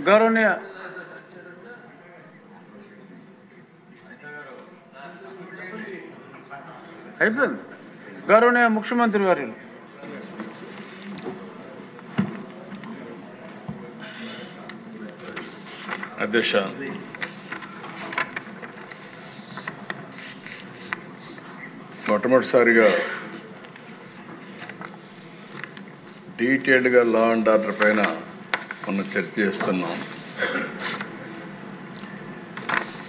గౌరవనీయ అయిపోయింది. గౌరవనీయ ముఖ్యమంత్రి వర్యులు. అధ్యక్ష, మొట్టమొదటిసారిగా డీటెయిల్డ్గా లా అండ్ ఆర్డర్ పైన మనం చర్చ చేస్తున్నాం.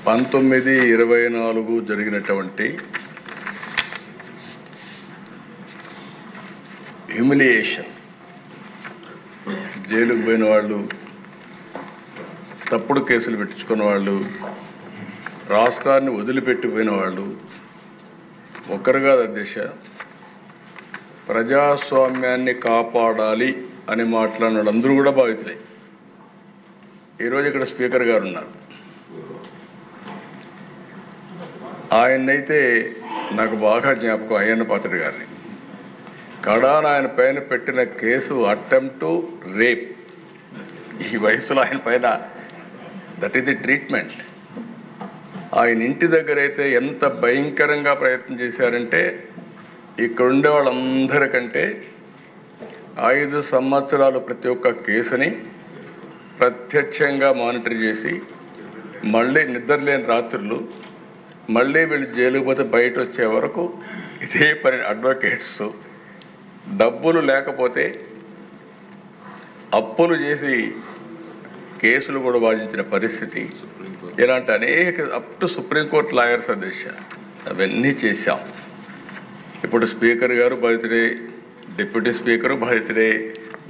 19/24 జరిగినటువంటి హ్యూమిలియేషన్, జైలుకు పోయిన వాళ్ళు, తప్పుడు కేసులు పెట్టించుకున్న వాళ్ళు, రాష్ట్రాన్ని వదిలిపెట్టిపోయిన వాళ్ళు ఒకరు కాదు అధ్యక్ష. ప్రజాస్వామ్యాన్ని కాపాడాలి అని మాట్లాడిన వాళ్ళందరూ కూడా బాధితులే. ఈరోజు ఇక్కడ స్పీకర్ గారు ఉన్నారు. ఆయన్నైతే నాకు బాగా జ్ఞాపకం, అయ్యన్న పాత్రుడు గారిని. కడాన ఆయన పైన పెట్టిన కేసు అటెంప్ట్ టు రేప్. ఈ వయసులో ఆయన పైన దట్ ఈస్ ది ట్రీట్మెంట్. ఆయన ఇంటి దగ్గర అయితే ఎంత భయంకరంగా ప్రయత్నం చేశారంటే, ఇక్కడ ఉండే వాళ్ళందరికంటే 5 సంవత్సరాలు ప్రతి ఒక్క కేసుని ప్రత్యక్షంగా మానిటర్ చేసి, మళ్ళీ నిద్రలేని రాత్రులు, మళ్ళీ వీళ్ళు జైలుకు పోతే బయట వచ్చే వరకు ఇదే పని. అడ్వకేట్స్ డబ్బులు లేకపోతే అప్పులు చేసి కేసులు కూడా వాదించిన పరిస్థితి. ఇలాంటి అనేక అప్ టు సుప్రీంకోర్టు లాయర్స్ అధ్యక్ష, అవన్నీ చేశాం. ఇప్పుడు స్పీకర్ గారు బాధితుడే, డిప్యూటీ స్పీకరు బాధితుడే,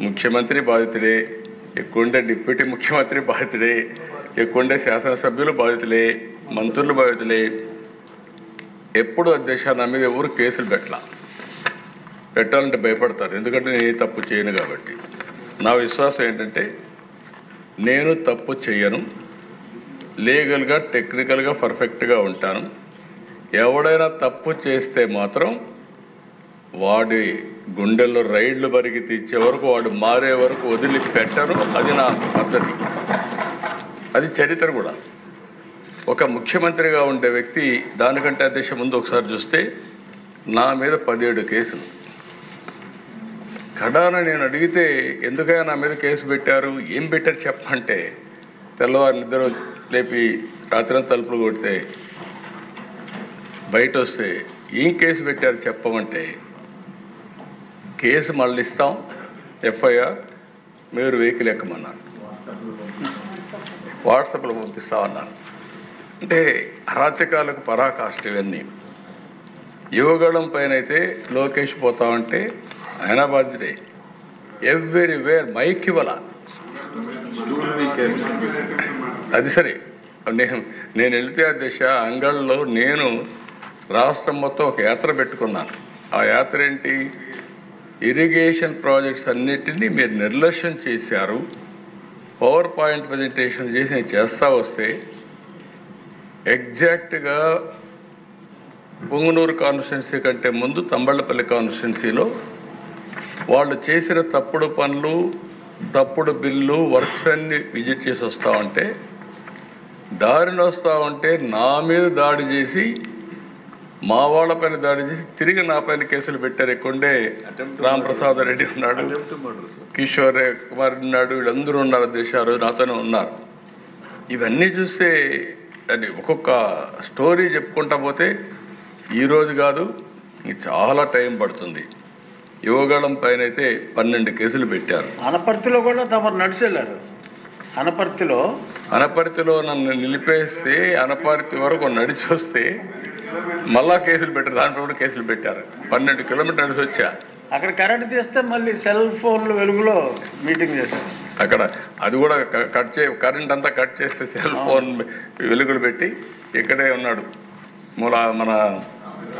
ముఖ్యమంత్రి బాధితుడే, ఎక్కువండే డిప్యూటీ ముఖ్యమంత్రి బాధితుడే, ఎక్కువండే శాసనసభ్యులు బాధితులే, మంత్రులు బాధితులే. ఎప్పుడు అధ్యక్ష నా మీద ఎవరు కేసులు పెట్టాలంటే భయపడతారు, ఎందుకంటే నేను తప్పు చేయను కాబట్టి. నా విశ్వాసం ఏంటంటే, నేను తప్పు చేయను, లీగల్గా టెక్నికల్గా పర్ఫెక్ట్గా ఉంటాను. ఎవడైనా తప్పు చేస్తే మాత్రం వాడి గుండెల్లో రైళ్లు బరిగి తీర్చే వరకు, వాడు మారే వరకు వదిలిపెట్టను. అది నా పద్ధతి, అది చరిత్ర కూడా. ఒక ముఖ్యమంత్రిగా ఉండే వ్యక్తి దానికంటే అధ్యక్ష ముందు ఒకసారి చూస్తే నా మీద 17 కేసులు. కడాన నేను అడిగితే, ఎందుకైనా నా మీద కేసు పెట్టారు, ఏం పెట్టారు చెప్పంటే, తెల్లవారు నిద్ర లేపి రాత్రి తలుపులు కొడితే బయట వస్తే ఏం కేసు పెట్టారు చెప్పమంటే, కేసు మళ్ళీ ఇస్తాం, ఎఫ్ఐఆర్, మీరు వెహికల్ ఎక్కమన్నారు, వాట్సాప్లో పంపిస్తామన్నారు. అంటే అరాచకాలకు పరాకాష్ట ఇవన్నీ. యువగళం పైన అయితే లోకేష్ పోతామంటే ఆయన బాధ్యతే. ఎవ్రీవేర్ మైక్ ఇవ్వాల. అది సరే, నేను వెళితే అధ్యక్ష అంగళ్ళలో నేను రాష్ట్రం మొత్తం ఒక యాత్ర పెట్టుకున్నాను. ఆ యాత్ర ఏంటి, ఇరిగేషన్ ప్రాజెక్ట్స్ అన్నిటినీ మీరు నిర్లక్ష్యం చేశారు, పవర్ పాయింట్ ప్రజెంటేషన్ చేసి నేను చేస్తా వస్తే, ఎగ్జాక్ట్గా పొంగునూరు కాన్స్టిట్యున్సీ కంటే ముందు తంబళ్లపల్లి కాన్స్టిట్యున్సీలో వాళ్ళు చేసిన తప్పుడు పనులు, తప్పుడు బిల్లు, వర్క్స్ అన్ని విజిట్ చేసి వస్తూ ఉంటే, దారిని వస్తూ ఉంటే నా మీద దాడి చేసి, మా వాళ్ళ పైన దాడి చేసి తిరిగి నా పైన కేసులు పెట్టారు. ఎక్కువండే రాంప్రసాద్ రెడ్డి ఉన్నాడు, కిషోర్ కుమార్ ఉన్నాడు, వీళ్ళందరూ ఉన్నారు అధ్యక్ష, నాతోనే ఉన్నారు. ఇవన్నీ చూస్తే అది ఒక్కొక్క స్టోరీ చెప్పుకుంటా పోతే ఈరోజు కాదు, చాలా టైం పడుతుంది. యువగళం పైన అయితే 12 కేసులు పెట్టారు. అనపర్తిలో కూడా తమరు నడిచెళ్ళారు. అనపర్తిలో నన్ను నిలిపేస్తే, అనపర్తి వరకు నడిచి వస్తే మళ్ళా కేసులు పెట్టారు, దాంట్లో కూడా కేసులు పెట్టారు. 12 కిలోమీటర్లు నడిచి వచ్చా. అక్కడ కరెంట్ తీస్తే మళ్ళీ సెల్ ఫోన్ల వెలుగులో మీటింగ్ చేశారు. అక్కడ అది కూడా కరెంట్ అంతా కట్ చేస్తే సెల్ ఫోన్ వెలుగులు పెట్టి ఇక్కడే ఉన్నాడు మన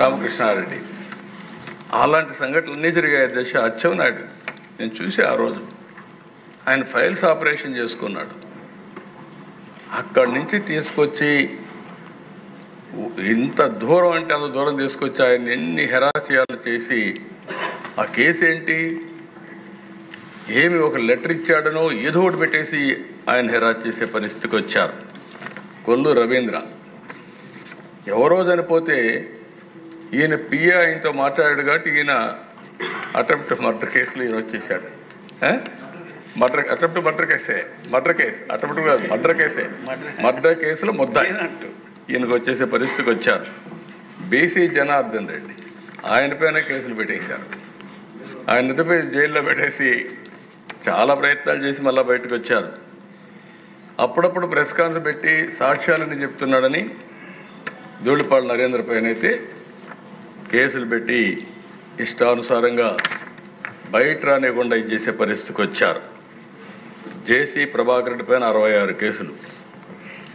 రామకృష్ణారెడ్డి. అలాంటి సంఘటనలు అన్నీ జరిగాయి అధ్యక్ష. అచ్చెన్నాయుడు నేను చూసి ఆ రోజు ఆయన ఫైల్స్ ఆపరేషన్ చేసుకున్నాడు. అక్కడి నుంచి తీసుకొచ్చి ఇంత దూరం అంటే అంత దూరం తీసుకొచ్చి ఆయన ఎన్ని హెరాచయాలు చేసి, ఆ కేసు ఏంటి, ఏమి ఒక లెటర్ ఇచ్చాడనో ఏదో ఒకటి పెట్టేసి ఆయన హెరాస్ చేసే పరిస్థితికి వచ్చారు. కొల్లు రవీంద్ర ఎవరో చనిపోతే ఈయన పిఏ ఆయనతో మాట్లాడాడు కాబట్టి ఈయన అటెంప్ట్ మర్డర్ కేసులో ఈయన వచ్చేసాడు. మర్డర్ కేసులో ముద్దాయి ఈయనకు వచ్చేసే పరిస్థితికి వచ్చారు. బీసీ జనార్దన్ రెడ్డి ఆయన పైన కేసులు పెట్టేశారు. ఆయన ఎదుపై జైల్లో పెట్టేసి చాలా ప్రయత్నాలు చేసి మళ్ళీ బయటకు వచ్చారు. అప్పుడప్పుడు ప్రెస్ కాన్ఫరెన్స్ పెట్టి సాక్ష్యాలని చెప్తున్నాడని ధూళిపాళ నరేంద్ర పైన అయితే కేసులు పెట్టి ఇష్టానుసారంగా బయట రానివ్వకుండా ఇచ్చేసే పరిస్థితికి వచ్చారు. జేసీ ప్రభాకర్ రెడ్డి పైన 66 కేసులు,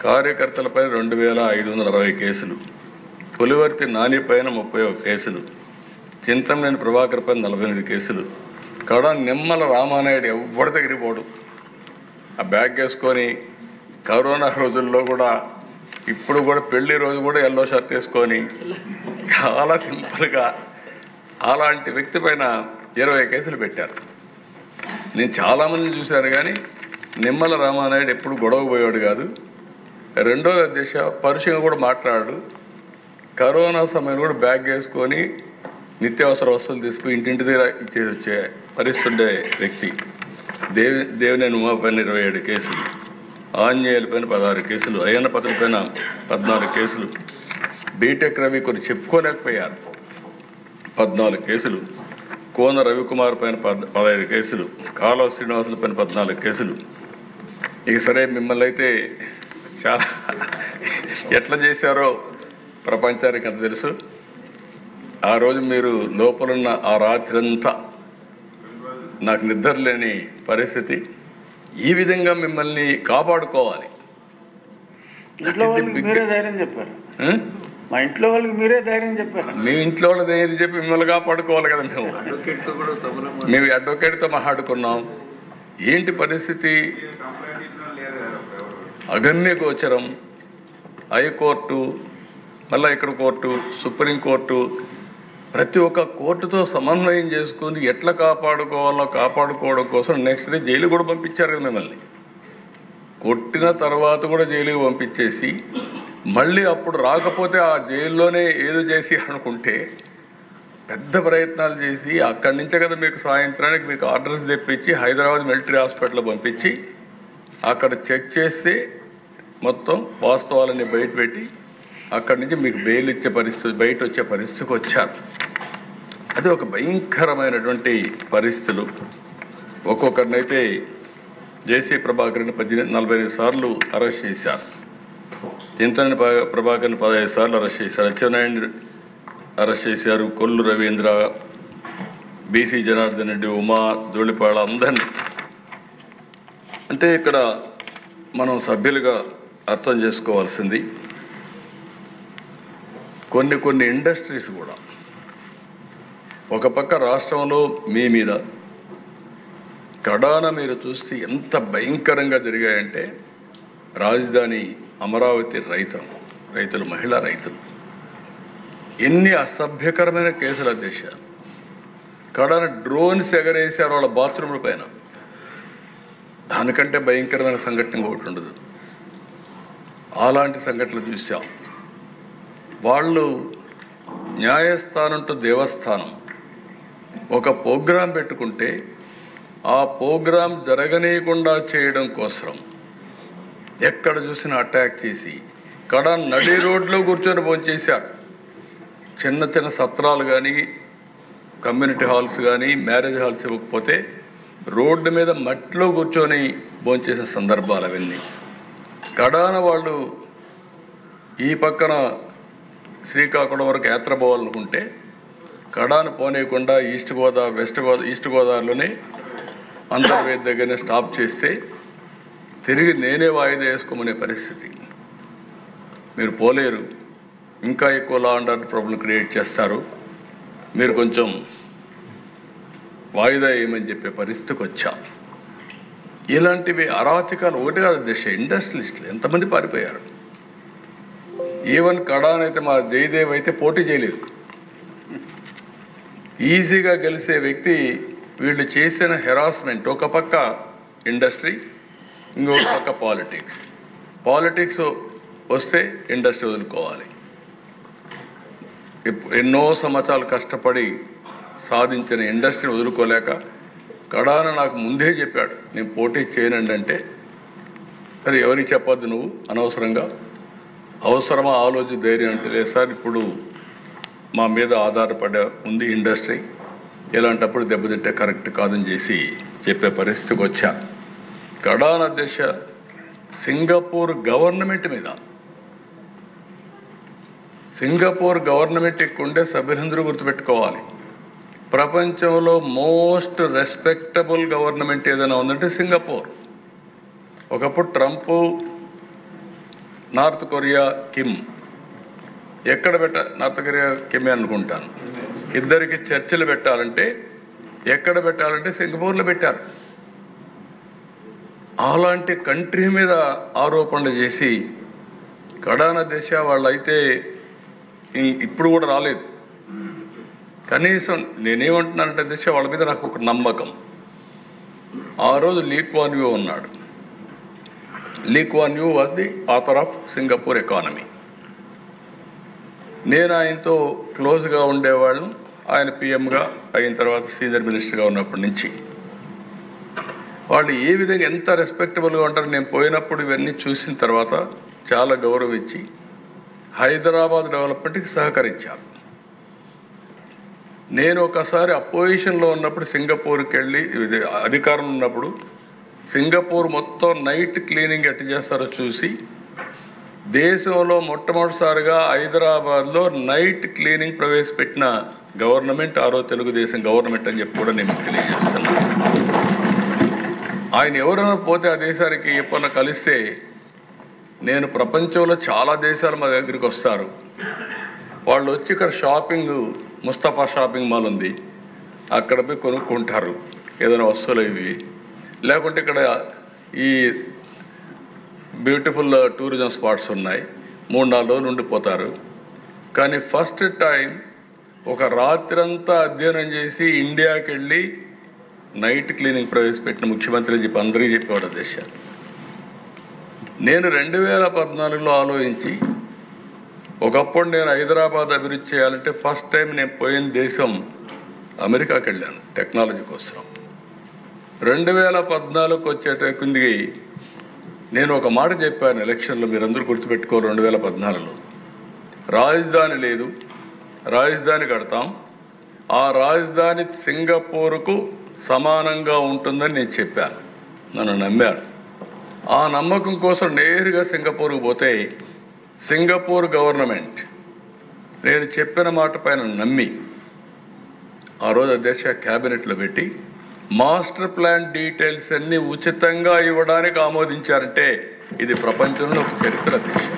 కార్యకర్తలపై 2560 కేసులు, పులివర్తి నాని పైన 31 కేసులు, చింతమనేని ప్రభాకర్ పైన 48 కేసులు. కడ నిమ్మల రామానాయుడు ఎవ్వరి దగ్గరికి పోడు, ఆ బ్యాగ్ వేసుకొని కరోనా రోజుల్లో కూడా ఇప్పుడు కూడా పెళ్లి రోజు కూడా ఎల్లో షర్ట్ వేసుకొని చాలా సింపుల్గా అలాంటి వ్యక్తి పైన 20 కేసులు పెట్టారు. నేను చాలామందిని చూశాను కానీ నిమ్మల రామానాయుడు ఎప్పుడు గొడవ పోయాడు కాదు. రెండోది అధ్యక్ష పరుషంగా కూడా మాట్లాడు. కరోనా సమయంలో కూడా బ్యాగ్ వేసుకొని నిత్యావసర వస్తువులు తీసుకుని ఇంటింటి దగ్గర ఇచ్చేది వచ్చే పరిస్థితి ఉండే వ్యక్తి. దేవినేని ఉమా పైన 27 కేసులు, ఆంజనేయుల పైన 16 కేసులు, అయ్యన్న పత్రి పైన 14 కేసులు, బీటెక్ రవి కొన్ని చెప్పుకోలేకపోయారు 14 కేసులు, కోన రవికుమార్ పైన 15 కేసులు, కాలువ శ్రీనివాసుల పైన 14 కేసులు. ఇక సరే మిమ్మల్ని అయితే చాలా ఎట్లా చేశారో ప్రపంచానికి అంత తెలుసు. ఆ రోజు మీరు లోపలున్న ఆ రాత్రి అంతా నాకు నిద్ర లేని పరిస్థితి. ఈ విధంగా మిమ్మల్ని కాపాడుకోవాలి. ఇంట్లో వాళ్ళకి మీరే ధైర్యం చెప్పారు. మా ఇంట్లో వాళ్ళకి మీరే ధైర్యం చెప్పారు. మీ ఇంట్లో వాళ్ళ ధైర్యం చెప్పి మిమ్మల్ని కాపాడుకోవాలి కదా. మేము అడ్వకేట్తో మాట్లాడుకున్నాం. ఏంటి పరిస్థితి? అగమ్య గోచరం. హైకోర్టు, మళ్ళీ ఇక్కడ కోర్టు, సుప్రీంకోర్టు, ప్రతి ఒక్క కోర్టుతో సమన్వయం చేసుకుని ఎట్లా కాపాడుకోవాలో కాపాడుకోవడం కోసం నెక్స్ట్ డే జైలు కూడా పంపించారు కదా మిమ్మల్ని. కొట్టిన తర్వాత కూడా జైలుకి పంపించేసి మళ్ళీ అప్పుడు రాకపోతే ఆ జైల్లోనే ఏదో చేసి అనుకుంటే పెద్ద ప్రయత్నాలు చేసి అక్కడి నుంచే కదా మీకు సాయంత్రానికి మీకు ఆర్డర్స్ తెప్పించి హైదరాబాద్ మిలిటరీ హాస్పిటల్ పంపించి అక్కడ చెక్ చేస్తే మొత్తం వాస్తవాలన్నీ బయట పెట్టి అక్కడి నుంచి మీకు బెయిల్ ఇచ్చే పరిస్థితి, బయట వచ్చే పరిస్థితికి వచ్చారు. అది ఒక భయంకరమైనటువంటి పరిస్థితులు. ఒక్కొక్కరినైతే జేసీ ప్రభాకర్ని 45 సార్లు అరెస్ట్ చేశారు. చింతనేని ప్రభాకర్ని 15 సార్లు అరెస్ట్ చేశారు. అచ్చెన్నాయుడిని అరెస్ట్ చేశారు. కొల్లు రవీంద్ర, బీసీ జనార్దన్ రెడ్డి, ఉమా, ధూళిపాళ అందరినీ. అంటే ఇక్కడ మనం సభ్యులుగా అర్థం చేసుకోవాల్సింది కొన్ని ఇండస్ట్రీస్ కూడా ఒక పక్క రాష్ట్రంలో మీ మీద కడాన మీరు చూస్తే ఎంత భయంకరంగా జరిగాయంటే రాజధాని అమరావతి రైతులు మహిళా రైతులు ఎన్ని అసభ్యకరమైన కేసుల దిశ. కడాన డ్రోన్స్ ఎగరేశారు వాళ్ళ బాత్రూమ్ల పైన. దానికంటే భయంకరమైన సంఘటన ఒకటి ఉండదు. అలాంటి సంఘటనలు చూసాం. వాళ్ళు న్యాయస్థానం టు దేవస్థానం ఒక ప్రోగ్రాం పెట్టుకుంటే ఆ ప్రోగ్రాం జరగనీయకుండా చేయడం కోసం ఎక్కడ చూసినా అటాక్ చేసి నడి రోడ్లో కూర్చొని భోంచేశారు. చిన్న చిన్న సత్రాలు కానీ కమ్యూనిటీ హాల్స్ కానీ మ్యారేజ్ హాల్స్ ఇవ్వకపోతే రోడ్డు మీద మట్టిలో కూర్చొని భోంచేసిన సందర్భాలు అవన్నీ. కడాన వాళ్ళు ఈ పక్కన శ్రీకాకుళం వరకు యాత్ర పోవాలనుకుంటే కడాన పోనీయకుండా ఈస్ట్ గోదావరిలోనే అంతర్వేది దగ్గరనే స్టాప్ చేస్తే తిరిగి నేనే వాయిదా వేసుకోమనే పరిస్థితి. మీరు పోలేరు, ఇంకా ఎక్కువ law and order problem create చేస్తారు, మీరు కొంచెం వాయిదా వేయమని చెప్పే పరిస్థితికి వచ్చాం. ఇలాంటివి అరాచకాలు ఒకటి కాదు దేశ ఇండస్ట్రియలిస్టులు ఎంతమంది పారిపోయారు. ఈవెన్ కడానైతే మా జయదేవ్ అయితే పోటీ చేయలేదు. ఈజీగా గెలిచే వ్యక్తి వీళ్ళు చేసిన హెరాస్మెంట్, ఒక పక్క ఇండస్ట్రీ, ఇంకొక పక్క పాలిటిక్స్ వస్తే ఇండస్ట్రీ వదులుకోవాలి. ఎన్నో సంవత్సరాలు కష్టపడి సాధించిన ఇండస్ట్రీని వదులుకోలేక కడాన నాకు ముందే చెప్పాడు, నేను పోటీ చేయనండి అంటే, సరే ఎవరికి చెప్పొద్దు నువ్వు అనవసరంగా, అవసరమా ఆలోచి ధైర్యం అంటే, లేదు సార్ ఇప్పుడు మా మీద ఆధారపడే ఉంది ఇండస్ట్రీ, ఇలాంటప్పుడు దెబ్బతింటే కరెక్ట్ కాదని చేసి చెప్పే పరిస్థితికి వచ్చా. కడాన దశ సింగపూర్ గవర్నమెంట్ మీద, సింగపూర్ గవర్నమెంట్ ఉండే సభ్యులందరూ గుర్తుపెట్టుకోవాలి, ప్రపంచంలో మోస్ట్ రెస్పెక్టబుల్ గవర్నమెంట్ ఏదైనా ఉందంటే సింగపూర్. ఒకప్పుడు ట్రంప్, నార్త్ కొరియా కిమ్, ఎక్కడ నార్త్ కొరియా కిమ్ అనుకుంటాను, ఇద్దరికి చర్చలు పెట్టాలంటే ఎక్కడ పెట్టాలంటే సింగపూర్లో పెట్టారు. అలాంటి కంట్రీ మీద ఆరోపణలు చేసి కడాన దేశ వాళ్ళైతే ఇప్పుడు కూడా రాలేదు. కనీసం నేనేమంటున్నానంటే దేశ వాళ్ళ మీద నాకు ఒక నమ్మకం. ఆ రోజు లీ క్వాన్ యూ ఉన్నాడు. Lee Kuan Yew was the author of Singapore economy. నేను ఆయనతో క్లోజ్గా ఉండేవాళ్ళం. ఆయన పిఎంగా అయిన తర్వాత సీనియర్ మినిస్టర్గా ఉన్నప్పటి నుంచి వాళ్ళు ఏ విధంగా ఎంత రెస్పెక్టబుల్గా ఉంటారు. నేను పోయినప్పుడు ఇవన్నీ చూసిన తర్వాత చాలా గౌరవం ఇచ్చి హైదరాబాద్ డెవలప్మెంట్కి సహకరించారు. నేను ఒకసారి అపోజిషన్లో ఉన్నప్పుడు సింగపూర్కి వెళ్ళి, అధికారం ఉన్నప్పుడు సింగపూర్ మొత్తం నైట్ క్లీనింగ్ ఎట్టు చేస్తారో చూసి, దేశంలో మొట్టమొదటిసారిగా హైదరాబాద్లో నైట్ క్లీనింగ్ ప్రవేశపెట్టిన గవర్నమెంట్ ఆ రోజు తెలుగుదేశం గవర్నమెంట్ అని చెప్పి కూడా నేను తెలియజేస్తున్నాను. ఆయన ఎవరైనా పోతే ఆ దేశానికి ఎప్పుడన్నా కలిస్తే, నేను ప్రపంచంలో చాలా దేశాలు మా దగ్గరికి వస్తారు, వాళ్ళు వచ్చి ఇక్కడ షాపింగ్, ముస్తఫా షాపింగ్ మాల్ ఉంది, అక్కడ పోయి కొనుక్కుంటారు ఏదైనా వస్తువులు ఇవి, లేకుంటే ఇక్కడ ఈ బ్యూటిఫుల్ టూరిజం స్పాట్స్ ఉన్నాయి, 3-4 రోజులు ఉండిపోతారు. కానీ ఫస్ట్ టైం ఒక రాత్రంతా అధ్యయనం చేసి ఇండియాకి వెళ్ళి నైట్ క్లీనింగ్ ప్రవేశపెట్టిన ముఖ్యమంత్రి చెప్పి అందరికీ చెప్పేవాడు దేశం. నేను 2014లో ఆలోచించి, ఒకప్పుడు నేను హైదరాబాద్ అభివృద్ధి చేయాలంటే ఫస్ట్ టైం నేను పోయిన దేశం అమెరికాకి వెళ్ళాను టెక్నాలజీ కోసం. 2014కి వచ్చేటకుందికి నేను ఒక మాట చెప్పాను ఎలక్షన్లో, మీరందరూ గుర్తుపెట్టుకోరు. 2014లో రాజధాని లేదు, రాజధాని కడతాం, ఆ రాజధాని సింగపూర్కు సమానంగా ఉంటుందని నేను చెప్పాను. నన్ను నమ్మారు. ఆ నమ్మకం కోసం నేరుగా సింగపూర్కు పోతే సింగపూర్ గవర్నమెంట్ నేను చెప్పిన మాట పైన నమ్మి ఆ రోజు అధ్యక్ష క్యాబినెట్లో పెట్టి మాస్టర్ ప్లాన్ డీటెయిల్స్ అన్ని ఉచితంగా ఇవ్వడానికి ఆమోదించారంటే ఇది ప్రపంచంలో ఒక చరిత్ర దేశం.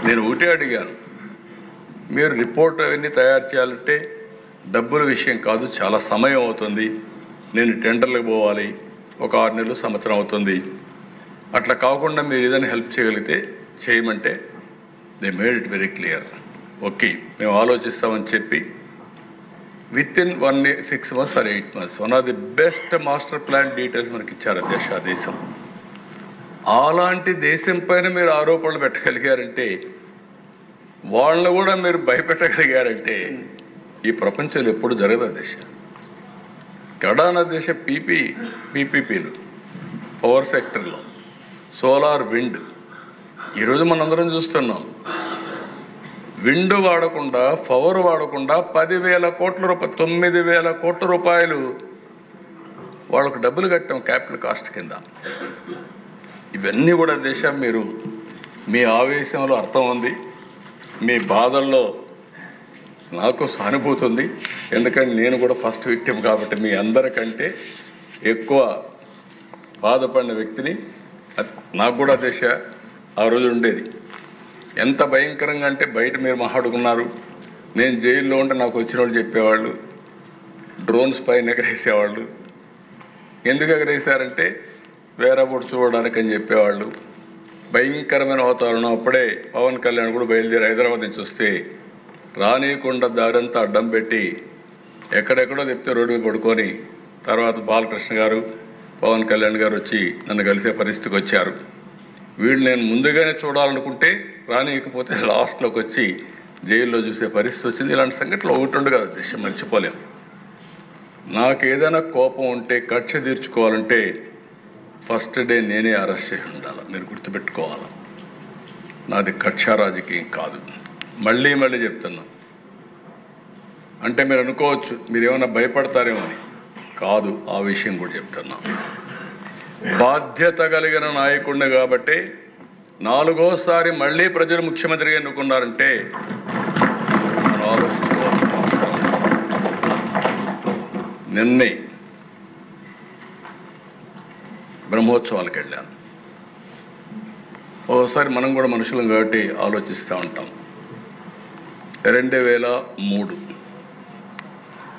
నేను ఒకటే అడిగాను, మీరు రిపోర్ట్ అవన్నీ తయారు చేయాలంటే డబ్బుల విషయం కాదు, చాలా సమయం అవుతుంది, నేను టెండర్లకు పోవాలి, ఒక 6 నెలలు సంవత్సరం అవుతుంది, అట్లా కాకుండా మీరు ఏదైనా హెల్ప్ చేయగలిగితే చేయమంటే they made it very clear. Okay మేము ఆలోచిస్తామని చెప్పి with in 6 months or 8 months one of the best master plan details మనకి ఇచ్చారు అధ్యక్ష దేశం. అలాంటి దేశం పైన మీరు ఆరోపణలు పెట్టగలిగారంటే, వాళ్ళని కూడా మీరు భయపెట్టగలిగారంటే ఈ ప్రపంచంలో ఎప్పుడు జరగదు అధ్యక్ష. కడాన దేశ పీపీపీలు పవర్ సెక్టర్లో సోలార్, విండ్, ఈరోజు మనందరం చూస్తున్నాం. విండ్ వాడకుండా, పవర్ వాడకుండా 10,000 కోట్ల రూపాయలు, 9,000 కోట్ల రూపాయలు వాళ్ళకు డబ్బులు కట్టాం క్యాపిటల్ కాస్ట్ కింద. ఇవన్నీ కూడా దేశం, మీరు మీ ఆవేశంలో అర్థం ఉంది, మీ బాధల్లో నాకు సానుభూతి ఉంది. ఎందుకంటే నేను కూడా ఫస్ట్ విక్టిమ్ కాబట్టి మీ అందరికంటే ఎక్కువ బాధపడిన వ్యక్తిని. నాకు కూడా దేశ ఆ రోజు ఉండేది ఎంత భయంకరంగా అంటే, బయట మీరు మాట్లాడుకున్నారు, నేను జైల్లో ఉంటే నాకు వచ్చిన వాళ్ళు చెప్పేవాళ్ళు డ్రోన్స్ పైన ఎగరేసేవాళ్ళు. ఎందుకు ఎగరేసారంటే వేరబోటు చూడడానికి అని చెప్పేవాళ్ళు. భయంకరమైన వాతావరణం. అప్పుడే పవన్ కళ్యాణ్ కూడా బయలుదేరి హైదరాబాద్ నుంచి వస్తే రానియకుండా దారంతా అడ్డం పెట్టి ఎక్కడెక్కడో చెప్తే రోడ్డు మీద పడుకొని తర్వాత బాలకృష్ణ గారు పవన్ కళ్యాణ్ గారు వచ్చి నన్ను కలిసే పరిస్థితికి వచ్చారు. వీళ్ళు నేను ముందుగానే చూడాలనుకుంటే రానియకపోతే లాస్ట్లోకి వచ్చి జైల్లో చూసే పరిస్థితి వచ్చింది. ఇలాంటి సంఘటనలు ఒకటి ఉండు కదా అధ్యక్ష, మర్చిపోలేం. నాకు ఏదైనా కోపం ఉంటే కక్ష తీర్చుకోవాలంటే ఫస్ట్ డే నేనే అరెస్ట్ చేసి ఉండాలి. మీరు గుర్తుపెట్టుకోవాలి, నాది కక్ష రాజకీయం కాదు. మళ్ళీ మళ్ళీ చెప్తున్నా. అంటే మీరు అనుకోవచ్చు మీరేమన్నా భయపడతారేమో అని. కాదు, ఆ విషయం కూడా చెప్తున్నా. బాధ్యత కలిగిన నాయకుడిని కాబట్టి 4వసారి మళ్ళీ ప్రజలు ముఖ్యమంత్రిగా ఎన్నుకున్నారంటే మనం ఆలోచించుకోవాల్సిన అవసరం. నిన్నే బ్రహ్మోత్సవాలకు వెళ్ళాను. ఓసారి మనం కూడా మనుషులం కాబట్టి ఆలోచిస్తూ ఉంటాం. 2003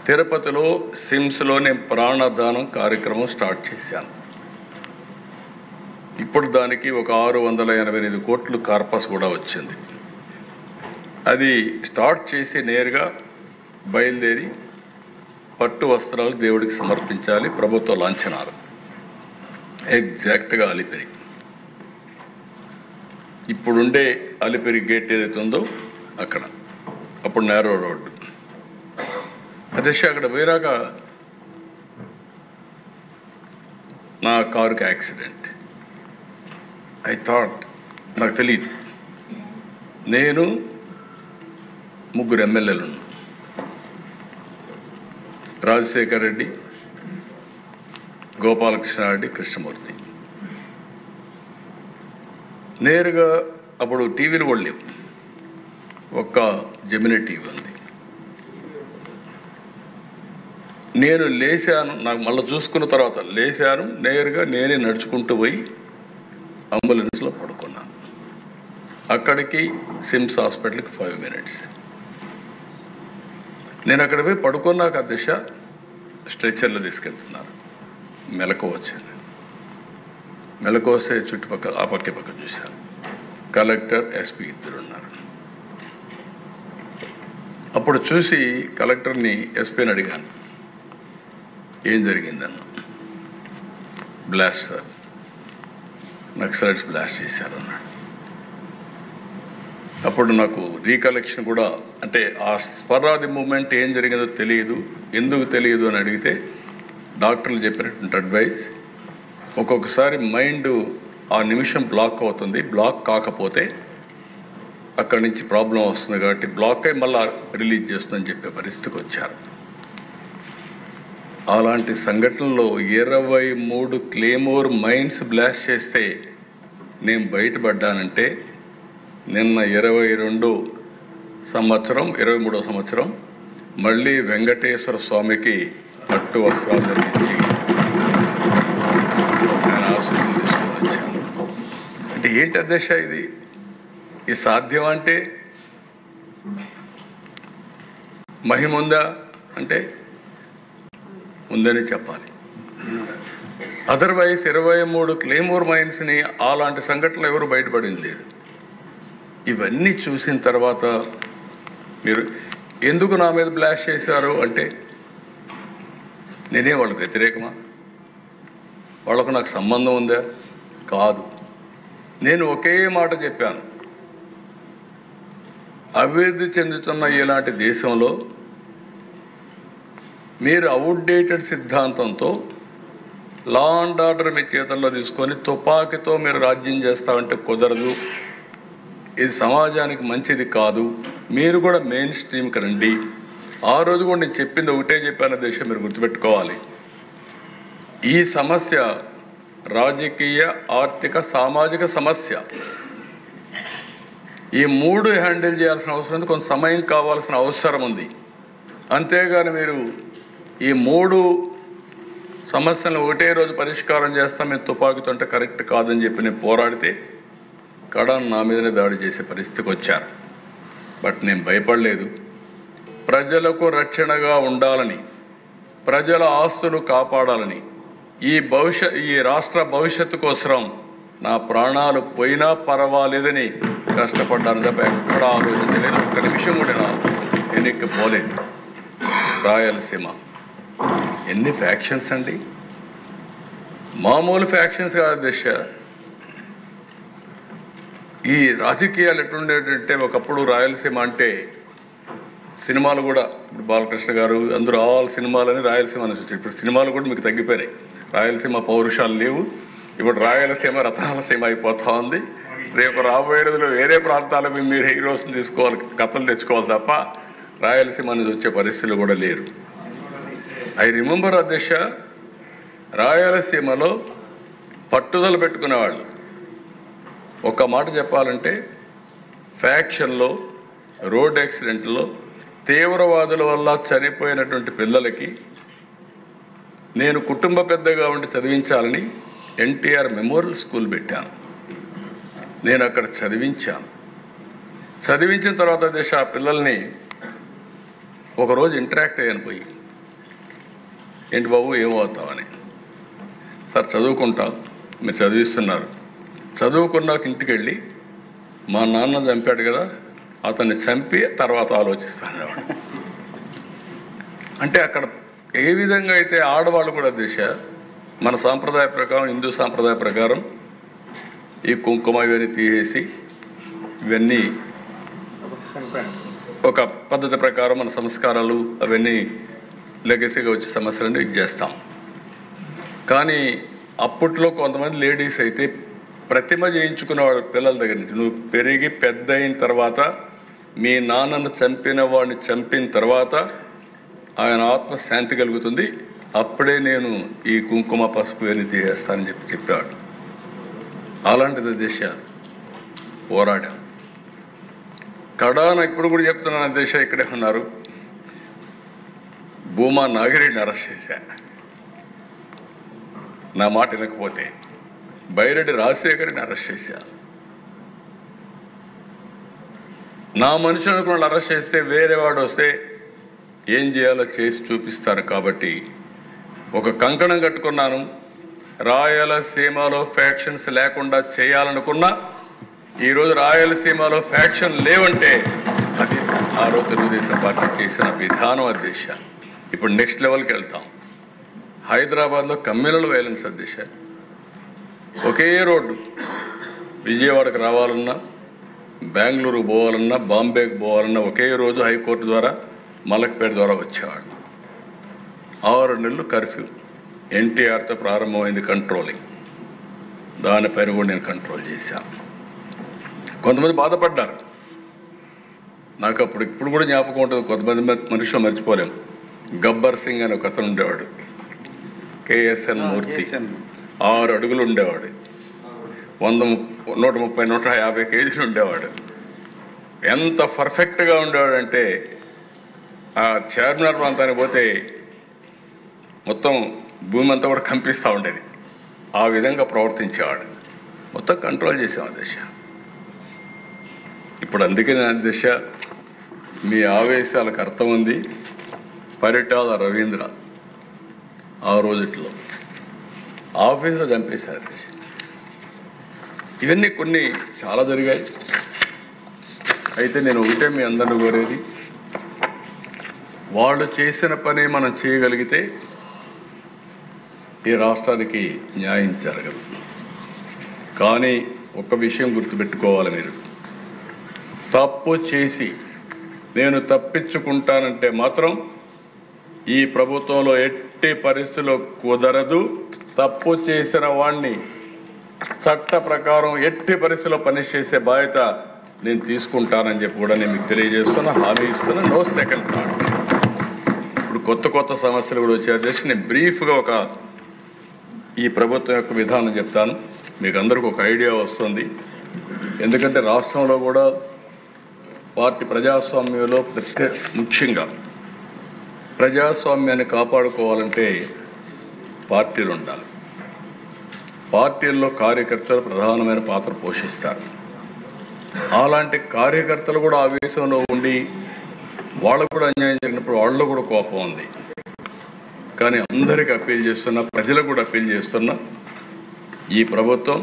తిరుపతిలో సిమ్స్లో నేను ప్రాణదానం కార్యక్రమం స్టార్ట్ చేశాను. ఇప్పుడు దానికి ఒక 688 కోట్లు కార్పస్ కూడా వచ్చింది. అది స్టార్ట్ చేసి నేరుగా బయలుదేరి పట్టు వస్త్రాలు దేవుడికి సమర్పించాలి, ప్రభుత్వ లాంఛనాలు. ఎగ్జాక్ట్గా అలిపిరి, ఇప్పుడుండే అలిపిరి గేట్ ఏదైతే ఉందో అక్కడ, అప్పుడు నేరో రోడ్డు. అదే అక్కడ పోయినాక నా కారుకి యాక్సిడెంట్. ఐ థాట్, నాకు తెలియదు, నేను 3 ఎమ్మెల్యేలు ఉన్నా, రాజశేఖర్ రెడ్డి, గోపాలకృష్ణారెడ్డి, కృష్ణమూర్తి. నేరుగా అప్పుడు టీవీలు కూడా లేవు, ఒక్క జెమినీ టీవీ ఉంది. నేను లేచాను, నాకు మళ్ళీ చూసుకున్న తర్వాత లేచాను, నేరుగా నేనే నడుచుకుంటూ పోయి అంబులెన్స్లో పడుకున్నాను. అక్కడికి సిమ్స్ హాస్పిటల్కి 5 minutes. నేను అక్కడ పోయి పడుకున్నాక దిశ స్ట్రెచ్చర్లో తీసుకెళ్తున్నారు. మెలకు వచ్చాను. మెలకు వస్తే చుట్టుపక్కల ఆ పక్క చూశాను. కలెక్టర్, ఎస్పీ ఇద్దరు ఉన్నారు. అప్పుడు చూసి కలెక్టర్ని, ఎస్పీని అడిగాను, ఏం జరిగిందన్న. బ్లాస్ట్ సార్, నక్సలైట్స్ బ్లాస్ట్ చేశారు అన్నాడు. అప్పుడు నాకు రీకలెక్షన్ కూడా, అంటే ఆ స్పర్ ఆఫ్ ది మూమెంట్ ఏం జరిగిందో తెలియదు. ఎందుకు తెలియదు అని అడిగితే డాక్టర్లు చెప్పినటువంటి అడ్వైస్, ఒక్కొక్కసారి మైండ్ ఆ నిమిషం బ్లాక్ అవుతుంది, బ్లాక్ కాకపోతే అక్కడి నుంచి ప్రాబ్లం వస్తుంది కాబట్టి బ్లాక్ అయి మళ్ళా రిలీజ్ చేస్తుందని చెప్పే పరిస్థితికి వచ్చారు. అలాంటి సంఘటనలో 23 క్లేమోర్ మైన్స్ బ్లాస్ట్ చేస్తే నేను బయటపడ్డానంటే నిన్న 22వ సంవత్సరం 23వ సంవత్సరం మళ్ళీ వెంకటేశ్వర స్వామికి పట్టు వస్త్రాలు ధరించి నేను ఆశీస్సులు తీసుకొని వచ్చాను. అంటే ఏంటి అధ్యక్ష ఇది సాధ్యం అంటే మహిముందా అంటే ఉందని చెప్పాలి. అదర్వైజ్ 23 క్లేమోర్ మైన్స్ని అలాంటి సంఘటనలు ఎవరు బయటపడింది లేదు. ఇవన్నీ చూసిన తర్వాత మీరు ఎందుకు నా మీద బ్లాస్ట్ చేశారు అంటే నేనే వాళ్ళకి వ్యతిరేకమా? వాళ్ళకు నాకు సంబంధం ఉందా? కాదు. నేను ఒకే మాట చెప్పాను, అభివృద్ధి చెందుతున్న ఇలాంటి దేశంలో మీరు అవుట్డేటెడ్ సిద్ధాంతంతో లా అండ్ ఆర్డర్ మీ చేతుల్లో తీసుకొని తుపాకీతో మీరు రాజ్యం చేస్తామంటే కుదరదు. ఇది సమాజానికి మంచిది కాదు. మీరు కూడా మెయిన్ స్ట్రీమ్కి రండి. ఆ రోజు కూడా నేను చెప్పింది ఒకటే చెప్పాను దేశం, మీరు గుర్తుపెట్టుకోవాలి. ఈ సమస్య రాజకీయ, ఆర్థిక, సామాజిక సమస్య. ఈ 3 హ్యాండిల్ చేయాల్సిన అవసరం ఉంది, కొంత సమయం కావాల్సిన అవసరం ఉంది. అంతేగాని మీరు ఈ 3 సమస్యలను ఒకటే రోజు పరిష్కారం చేస్తాం మేము తుపాకీతో అంటే కరెక్ట్ కాదని చెప్పి నేను పోరాడితే కడాన్ నా మీదనే దాడి చేసే పరిస్థితికి వచ్చారు. బట్ నేను భయపడలేదు. ప్రజలకు రక్షణగా ఉండాలని, ప్రజల ఆస్తులు కాపాడాలని, ఈ రాష్ట్ర భవిష్యత్తు కోసం నా ప్రాణాలు పోయినా పర్వాలేదని కష్టపడ్డాను తప్ప ఎక్కడ ఆలోచించలేదు. ఒక్క నిమిషం కూడా నా వెనక్కి పోలేదు. రాయలసీమ. ఎన్ని ఫ్యాక్షన్స్ అండి, మామూలు ఫ్యాక్షన్స్ కాదు దిశ. ఈ రాజకీయాలు ఎట్లుండేటంటే ఒకప్పుడు రాయలసీమ అంటే సినిమాలు కూడా, ఇప్పుడు బాలకృష్ణ గారు అందరూ ఆల్ సినిమాలని రాయలసీమ అని వచ్చారు. ఇప్పుడు సినిమాలు కూడా మీకు తగ్గిపోయినాయి, రాయలసీమ పౌరుషాలు లేవు. ఇప్పుడు రాయలసీమ రతనాలసీమ అయిపోతా ఉంది. రేపు రాబోయే రోజుల్లో వేరే ప్రాంతాలకు మీరు హీరోస్ని తీసుకోవాలి, కథలు తెచ్చుకోవాలి తప్ప రాయలసీమ అనేది వచ్చే పరిస్థితులు కూడా లేరు. ఐ రిమెంబర్ అధ్యక్ష, రాయలసీమలో పట్టుదల పెట్టుకునేవాళ్ళు. ఒక్క మాట చెప్పాలంటే, ఫ్యాక్షన్లో, రోడ్ యాక్సిడెంట్లో, తీవ్రవాదుల వల్ల చనిపోయినటువంటి పిల్లలకి నేను కుటుంబ పెద్దగా ఉండి చదివించాలని ఎన్టీఆర్ మెమోరియల్ స్కూల్ పెట్టాను. నేను అక్కడ చదివించాను. చదివించిన తర్వాత దేశ ఆ పిల్లల్ని ఒకరోజు ఇంటరాక్ట్ అయ్యాను పోయి, ఏంటి బాబు ఏమవుతావని. సార్ చదువుకుంటా, మీరు చదివిస్తున్నారు, చదువుకున్నాక ఇంటికి వెళ్ళి మా నాన్న చంపాడు కదా, అతన్ని చంపి తర్వాత ఆలోచిస్తాను. అంటే అక్కడ ఏ విధంగా అయితే ఆడవాళ్ళు కూడా దిశ మన సాంప్రదాయ ప్రకారం, హిందూ సాంప్రదాయ ప్రకారం ఈ కుంకుమ ఇవన్నీ తీసేసి ఇవన్నీ ఒక పద్ధతి ప్రకారం మన సంస్కారాలు అవన్నీ లెగసీగా వచ్చే సమస్యలను ఇది చేస్తాం. కానీ అప్పట్లో కొంతమంది లేడీస్ అయితే ప్రతిమ చేయించుకున్న వాళ్ళ పిల్లల దగ్గర నుంచి, నువ్వు పెరిగి పెద్ద అయిన తర్వాత మీ నాన్నను చంపిన వాడిని చంపిన తర్వాత ఆయన ఆత్మ శాంతి కలుగుతుంది, అప్పుడే నేను ఈ కుంకుమ పసుపు అని తీసేస్తానని చెప్పాడు. అలాంటిది దిశ పోరాడాం. కడాన ఇప్పుడు కూడా చెప్తున్నాను దిశ, ఇక్కడే ఉన్నారు, భూమా నాగిరెడ్డిని అరెస్ట్ చేశాను నా మాట వినకపోతే. బైరెడ్డి రాజశేఖర్ని అరెస్ట్ చేశాను. నా మనిషి అనుకున్న అరెస్ట్ చేస్తే వేరే వాడు వస్తే ఏం చేయాలో చేసి చూపిస్తాను. కాబట్టి ఒక కంకణం కట్టుకున్నాను, రాయలసీమలో ఫ్యాక్షన్స్ లేకుండా చేయాలనుకున్నా. ఈరోజు రాయలసీమలో ఫ్యాక్షన్ లేవంటే అది ఆ రోజు తెలుగుదేశం పార్టీ చేసిన విధానం అధ్యక్ష. ఇప్పుడు నెక్స్ట్ లెవెల్కి వెళ్తాం. హైదరాబాద్లో కమ్యూనల్ వైలెన్స్ అధ్యక్ష. ఒకే రోడ్డు విజయవాడకు రావాలన్నా, బెంగళూరు పోవాలన్నా, బాంబేకి పోవాలన్నా ఒకే రోజు హైకోర్టు ద్వారా మలక్పేట ద్వారా వచ్చేవాడు. 6 నెలలు కర్ఫ్యూ ఎన్టీఆర్తో ప్రారంభమైంది కంట్రోలింగ్. దానిపైన కూడా నేను కంట్రోల్ చేశాను. కొంతమంది బాధపడ్డారు, నాకు అప్పుడు ఇప్పుడు కూడా జ్ఞాపకం ఉంటుంది. కొంతమంది మనుషులు మర్చిపోలేము. గబ్బర్ సింగ్ అని ఒక అతను ఉండేవాడు, కేఎస్ఎన్ మూర్తి, 6 అడుగులు ఉండేవాడు, 130, 130, 150 కేజీలు ఉండేవాడు. ఎంత పర్ఫెక్ట్గా ఉండేవాడంటే ఆ చార్మినార్ ప్రాంతానికి పోతే మొత్తం భూమి అంతా కూడా కంపిస్తూ ఉండేది. ఆ విధంగా ప్రవర్తించేవాడు. మొత్తం కంట్రోల్ చేసాం దిశ. ఇప్పుడు అందుకే దిశ మీ ఆవేశాలకు అర్థం ఉంది. పరిటాల రవీంద్ర ఆ రోజుట్లో ఆఫీసులో చంపేశారు దిశ. ఇవన్నీ కొన్ని చాలా జరిగాయి. అయితే నేను ఒకటే మీ అందరిని కోరేది, వాళ్ళు చేసిన పని మనం చేయగలిగితే ఈ రాష్ట్రానికి న్యాయం జరగదు. కానీ ఒక విషయం గుర్తుపెట్టుకోవాలి, మీరు తప్పు చేసి నేను తప్పించుకుంటానంటే మాత్రం ఈ ప్రభుత్వంలో ఎట్టి పరిస్థితుల్లో కుదరదు. తప్పు చేసిన వాణ్ణి చట్ట ప్రకారం ఎట్టి పరిస్థితుల్లో పనిష్ చేసే బాధ్యత నేను తీసుకుంటానని చెప్పి కూడా నేను మీకు తెలియజేస్తున్నా, హామీ ఇస్తున్నా. No second thought. ఇప్పుడు కొత్త సమస్యలు కూడా వచ్చాయి. నేను బ్రీఫ్గా ఒక ఈ ప్రభుత్వం యొక్క విధానం చెప్తాను, మీకు అందరికీ ఒక ఐడియా వస్తుంది. ఎందుకంటే రాష్ట్రంలో కూడా పార్టీ ప్రజాస్వామ్యంలో ముఖ్యంగా ప్రజాస్వామ్యాన్ని కాపాడుకోవాలంటే పార్టీలు ఉండాలి. పార్టీల్లో కార్యకర్తలు ప్రధానమైన పాత్ర పోషిస్తారు. అలాంటి కార్యకర్తలు కూడా ఆవేశంలో ఉండి వాళ్ళకు కూడా అన్యాయం జరిగినప్పుడు వాళ్ళలో కూడా కోపం ఉంది. కానీ అందరికీ అప్పీల్ చేస్తున్నా, ప్రజలకు కూడా అప్పీల్ చేస్తున్నా, ఈ ప్రభుత్వం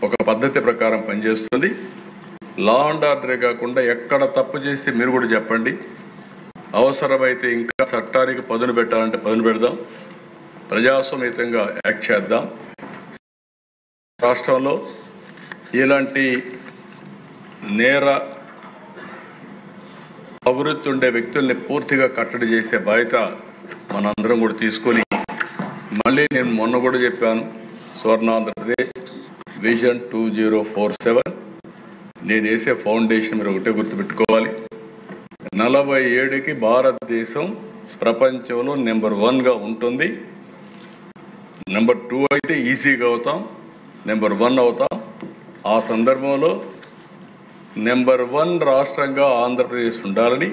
ఒక పద్ధతి ప్రకారం పనిచేస్తుంది. లా అండ్ ఆర్డరే కాకుండా ఎక్కడ తప్పు చేస్తే మీరు కూడా చెప్పండి. అవసరమైతే ఇంకా చట్టానికి పదును పెట్టాలంటే పదును పెడదాం, ప్రజాస్వామ్యతంగా యాక్ట్ చేద్దాం. రాష్ట్రంలో ఇలాంటి నేర అభివృద్ధి ఉండే వ్యక్తుల్ని పూర్తిగా కట్టడి చేసే బాధ్యత మనందరం కూడా తీసుకొని, మళ్ళీ నేను మొన్న కూడా చెప్పాను, స్వర్ణాంధ్రప్రదేశ్ విజన్ 2047 నేను వేసే ఫౌండేషన్ మీరు ఒకటే గుర్తుపెట్టుకోవాలి. 47కి భారతదేశం ప్రపంచంలో నెంబర్ 1గా ఉంటుంది. నెంబర్ 2 అయితే ఈజీగా అవుతాం, నెంబర్ 1 అవుతాం. ఆ సందర్భంలో నెంబర్ 1 రాష్ట్రంగా ఆంధ్రప్రదేశ్ ఉండాలని,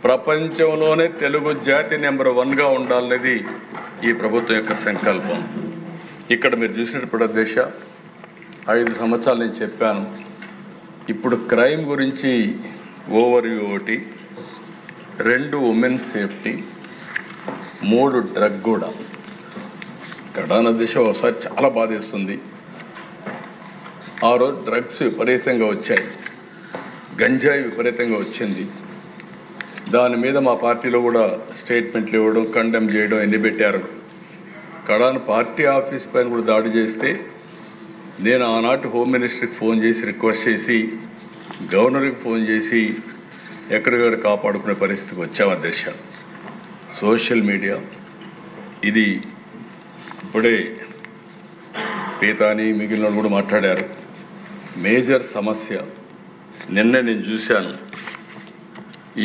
ప్రపంచంలోనే తెలుగు జాతి నెంబర్ 1గా ఉండాలనేది ఈ ప్రభుత్వం యొక్క సంకల్పం. ఇక్కడ మీరు చూసినప్పుడు దేశ 5 సంవత్సరాలు నేను చెప్పాను. ఇప్పుడు క్రైమ్ గురించి ఓవర్వ్యూ ఒకటి, 2 ఉమెన్ సేఫ్టీ, 3 డ్రగ్ కూడా. కడాన దిశ ఒకసారి చాలా బాధేస్తుంది. ఆ రోజు డ్రగ్స్ విపరీతంగా వచ్చాయి, గంజాయి విపరీతంగా వచ్చింది. దాని మీద మా పార్టీలో కూడా స్టేట్మెంట్లు ఇవ్వడం, కండెమ్ చేయడం ఎన్ని పెట్టారు. కడాన పార్టీ ఆఫీస్ పైన కూడా దాడి చేస్తే నేను ఆనాటి హోమ్ మినిస్టర్కి ఫోన్ చేసి రిక్వెస్ట్ చేసి, గవర్నర్కి ఫోన్ చేసి ఎక్కడికక్కడ కాపాడుకునే పరిస్థితికి వచ్చాం అధ్యక్ష. సోషల్ మీడియా ఇది ఇప్పుడే పీతాని మిగిలిన కూడా మాట్లాడారు, మేజర్ సమస్య. నిన్న నేను చూశాను,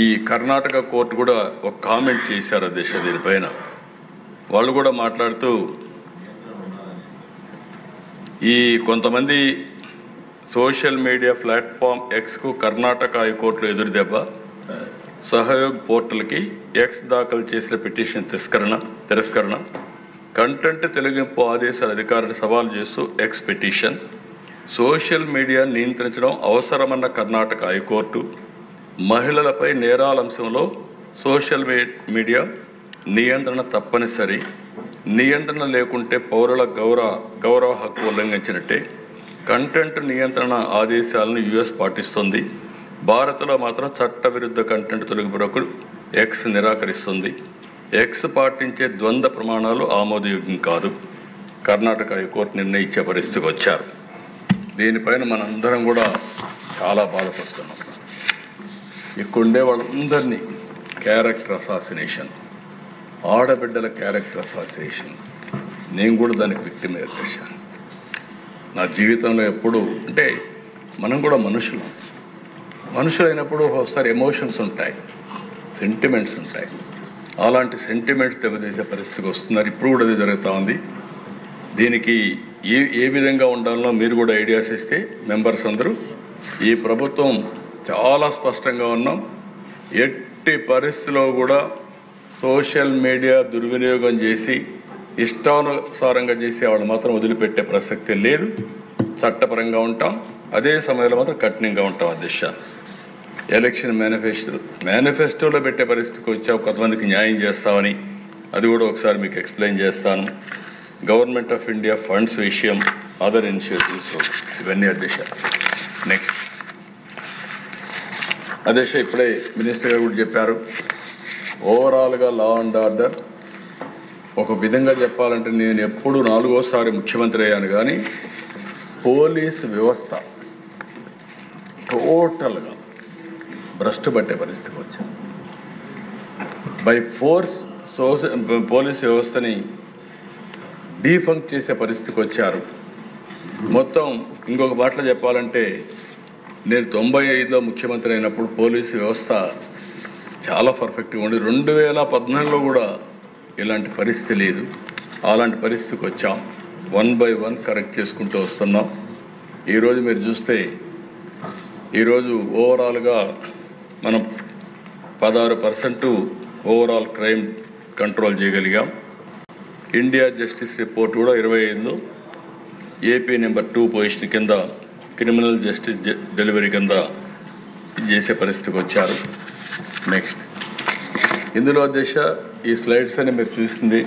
ఈ కర్ణాటక కోర్టు కూడా ఒక కామెంట్ చేశారు అధ్యక్ష దీనిపైన. వాళ్ళు కూడా మాట్లాడుతూ, ఈ కొంతమంది సోషల్ మీడియా ప్లాట్ఫామ్ ఎక్స్కు కర్ణాటక హైకోర్టులో ఎదురు దెబ్బ, సహయోగ్ పోర్టల్కి ఎక్స్ దాఖలు చేసిన పిటిషన్ తిరస్కరణ, కంటెంట్ తొలగింపు ఆదేశాల అధికారులు సవాల్ చేస్తూ ఎక్స్ పిటిషన్, సోషల్ మీడియా నియంత్రించడం అవసరమన్న కర్ణాటక హైకోర్టు, మహిళలపై నేరాల అంశంలో సోషల్ మీడియా నియంత్రణ తప్పనిసరి, నియంత్రణ లేకుంటే పౌరుల గౌరవ హక్కు ఉల్లంఘించినట్టే, కంటెంట్ నియంత్రణ ఆదేశాలను యుఎస్ పాటిస్తుంది, భారత్లో మాత్రం చట్టవిరుద్ధ కంటెంట్ తొలగింపునకు ఎక్స్ నిరాకరిస్తుంది, ఎక్స్ పాటించే ద్వంద్వ ప్రమాణాలు ఆమోదయోగ్యం కాదు. కర్ణాటక హైకోర్టు నిర్ణయించే పరిస్థితికి వచ్చారు. దీనిపైన మనందరం కూడా చాలా బాధపడుతున్నాం. ఇక్కడుండే వాళ్ళందరినీ క్యారెక్టర్ అసాసినేషన్, ఆడబిడ్డల క్యారెక్టర్ అసాసినేషన్, నేను కూడా దానికి విక్టిమే అధ్యక్ష. నా జీవితంలో ఎప్పుడు అంటే మనం కూడా మనుషులైనప్పుడు ఒకసారి ఎమోషన్స్ ఉంటాయి, సెంటిమెంట్స్ ఉంటాయి. అలాంటి సెంటిమెంట్స్ దెబ్బతీసే పరిస్థితికి వస్తున్నారు. ఇప్పుడు కూడా అది జరుగుతూ ఉంది. దీనికి ఏ విధంగా ఉండాలో మీరు కూడా ఐడియాస్ ఇస్తే మెంబర్స్ అందరూ, ఈ ప్రభుత్వం చాలా స్పష్టంగా ఉన్నాం. ఎట్టి పరిస్థితిలో కూడా సోషల్ మీడియా దుర్వినియోగం చేసి ఇష్టానుసారంగా చేసే వాళ్ళు మాత్రం వదిలిపెట్టే ప్రసక్తి లేదు. చట్టపరంగా ఉంటాం, అదే సమయంలో మాత్రం కఠినంగా ఉంటాం అధ్యక్ష. ఎలక్షన్ మేనిఫెస్టోలో పెట్టే పరిస్థితికి వచ్చావు, కొంతమందికి న్యాయం చేస్తామని, అది కూడా ఒకసారి మీకు ఎక్స్ప్లెయిన్ చేస్తాను. గవర్నమెంట్ ఆఫ్ ఇండియా ఫండ్స్ విషయం, అదర్ ఇనిషియేటివ్స్, ఇవన్నీ అధ్యక్ష. నెక్స్ట్ అధ్యక్ష, ఇప్పుడే మినిస్టర్ గారు కూడా చెప్పారు, ఓవరాల్గా లా అండ్ ఆర్డర్ ఒక విధంగా చెప్పాలంటే, నేను ఎప్పుడు 4వ ముఖ్యమంత్రి అయ్యాను, కానీ పోలీసు వ్యవస్థ టోటల్గా భ్రష్టు పట్టే పరిస్థితికి వచ్చాను. బై ఫోర్స్ పోలీసు వ్యవస్థని డీఫంక్ చేసే పరిస్థితికి వచ్చారు. మొత్తం ఇంకొక మాటలో చెప్పాలంటే, నేను 95లో ముఖ్యమంత్రి అయినప్పుడు పోలీసు వ్యవస్థ చాలా పర్ఫెక్ట్గా ఉండి, 2014లో కూడా ఇలాంటి పరిస్థితి లేదు. అలాంటి పరిస్థితికి వచ్చాం. 1 by 1 కరెక్ట్ చేసుకుంటూ వస్తున్నాం. ఈరోజు మీరు చూస్తే, ఈరోజు ఓవరాల్గా మనం 16% ఓవరాల్ క్రైమ్ కంట్రోల్ చేయగలిగాం. ఇండియా జస్టిస్ రిపోర్ట్ కూడా 25లో ఏపీ నెంబర్ 2 పొజిషన్ కింద క్రిమినల్ జస్టిస్ డెలివరీ కింద చేసే పరిస్థితికి వచ్చారు. నెక్స్ట్ ఇందులో అధ్యక్ష, ఈ స్లైడ్స్ అని మీరు చూసింది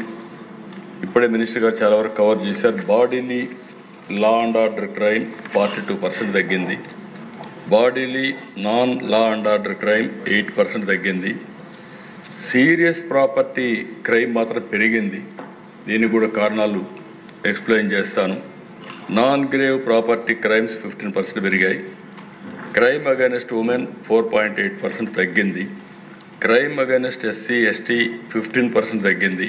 ఇప్పుడే మినిస్టర్ గారు చాలా వరకు కవర్ చేశారు. Bodily law and order crime 42% తగ్గింది, bodily non law and order crime 8% తగ్గింది, సీరియస్ ప్రాపర్టీ క్రైమ్ మాత్రం పెరిగింది. దీనికి కూడా కారణాలు ఎక్స్ప్లెయిన్ చేస్తాను. నాన్ గ్రేవ్ ప్రాపర్టీ క్రైమ్స్ 15% పెరిగాయి. క్రైమ్ అగైనెస్ట్ ఉమెన్ 4.8% తగ్గింది. క్రైమ్ అగైనెస్ట్ ఎస్సీ ఎస్టీ 15% తగ్గింది.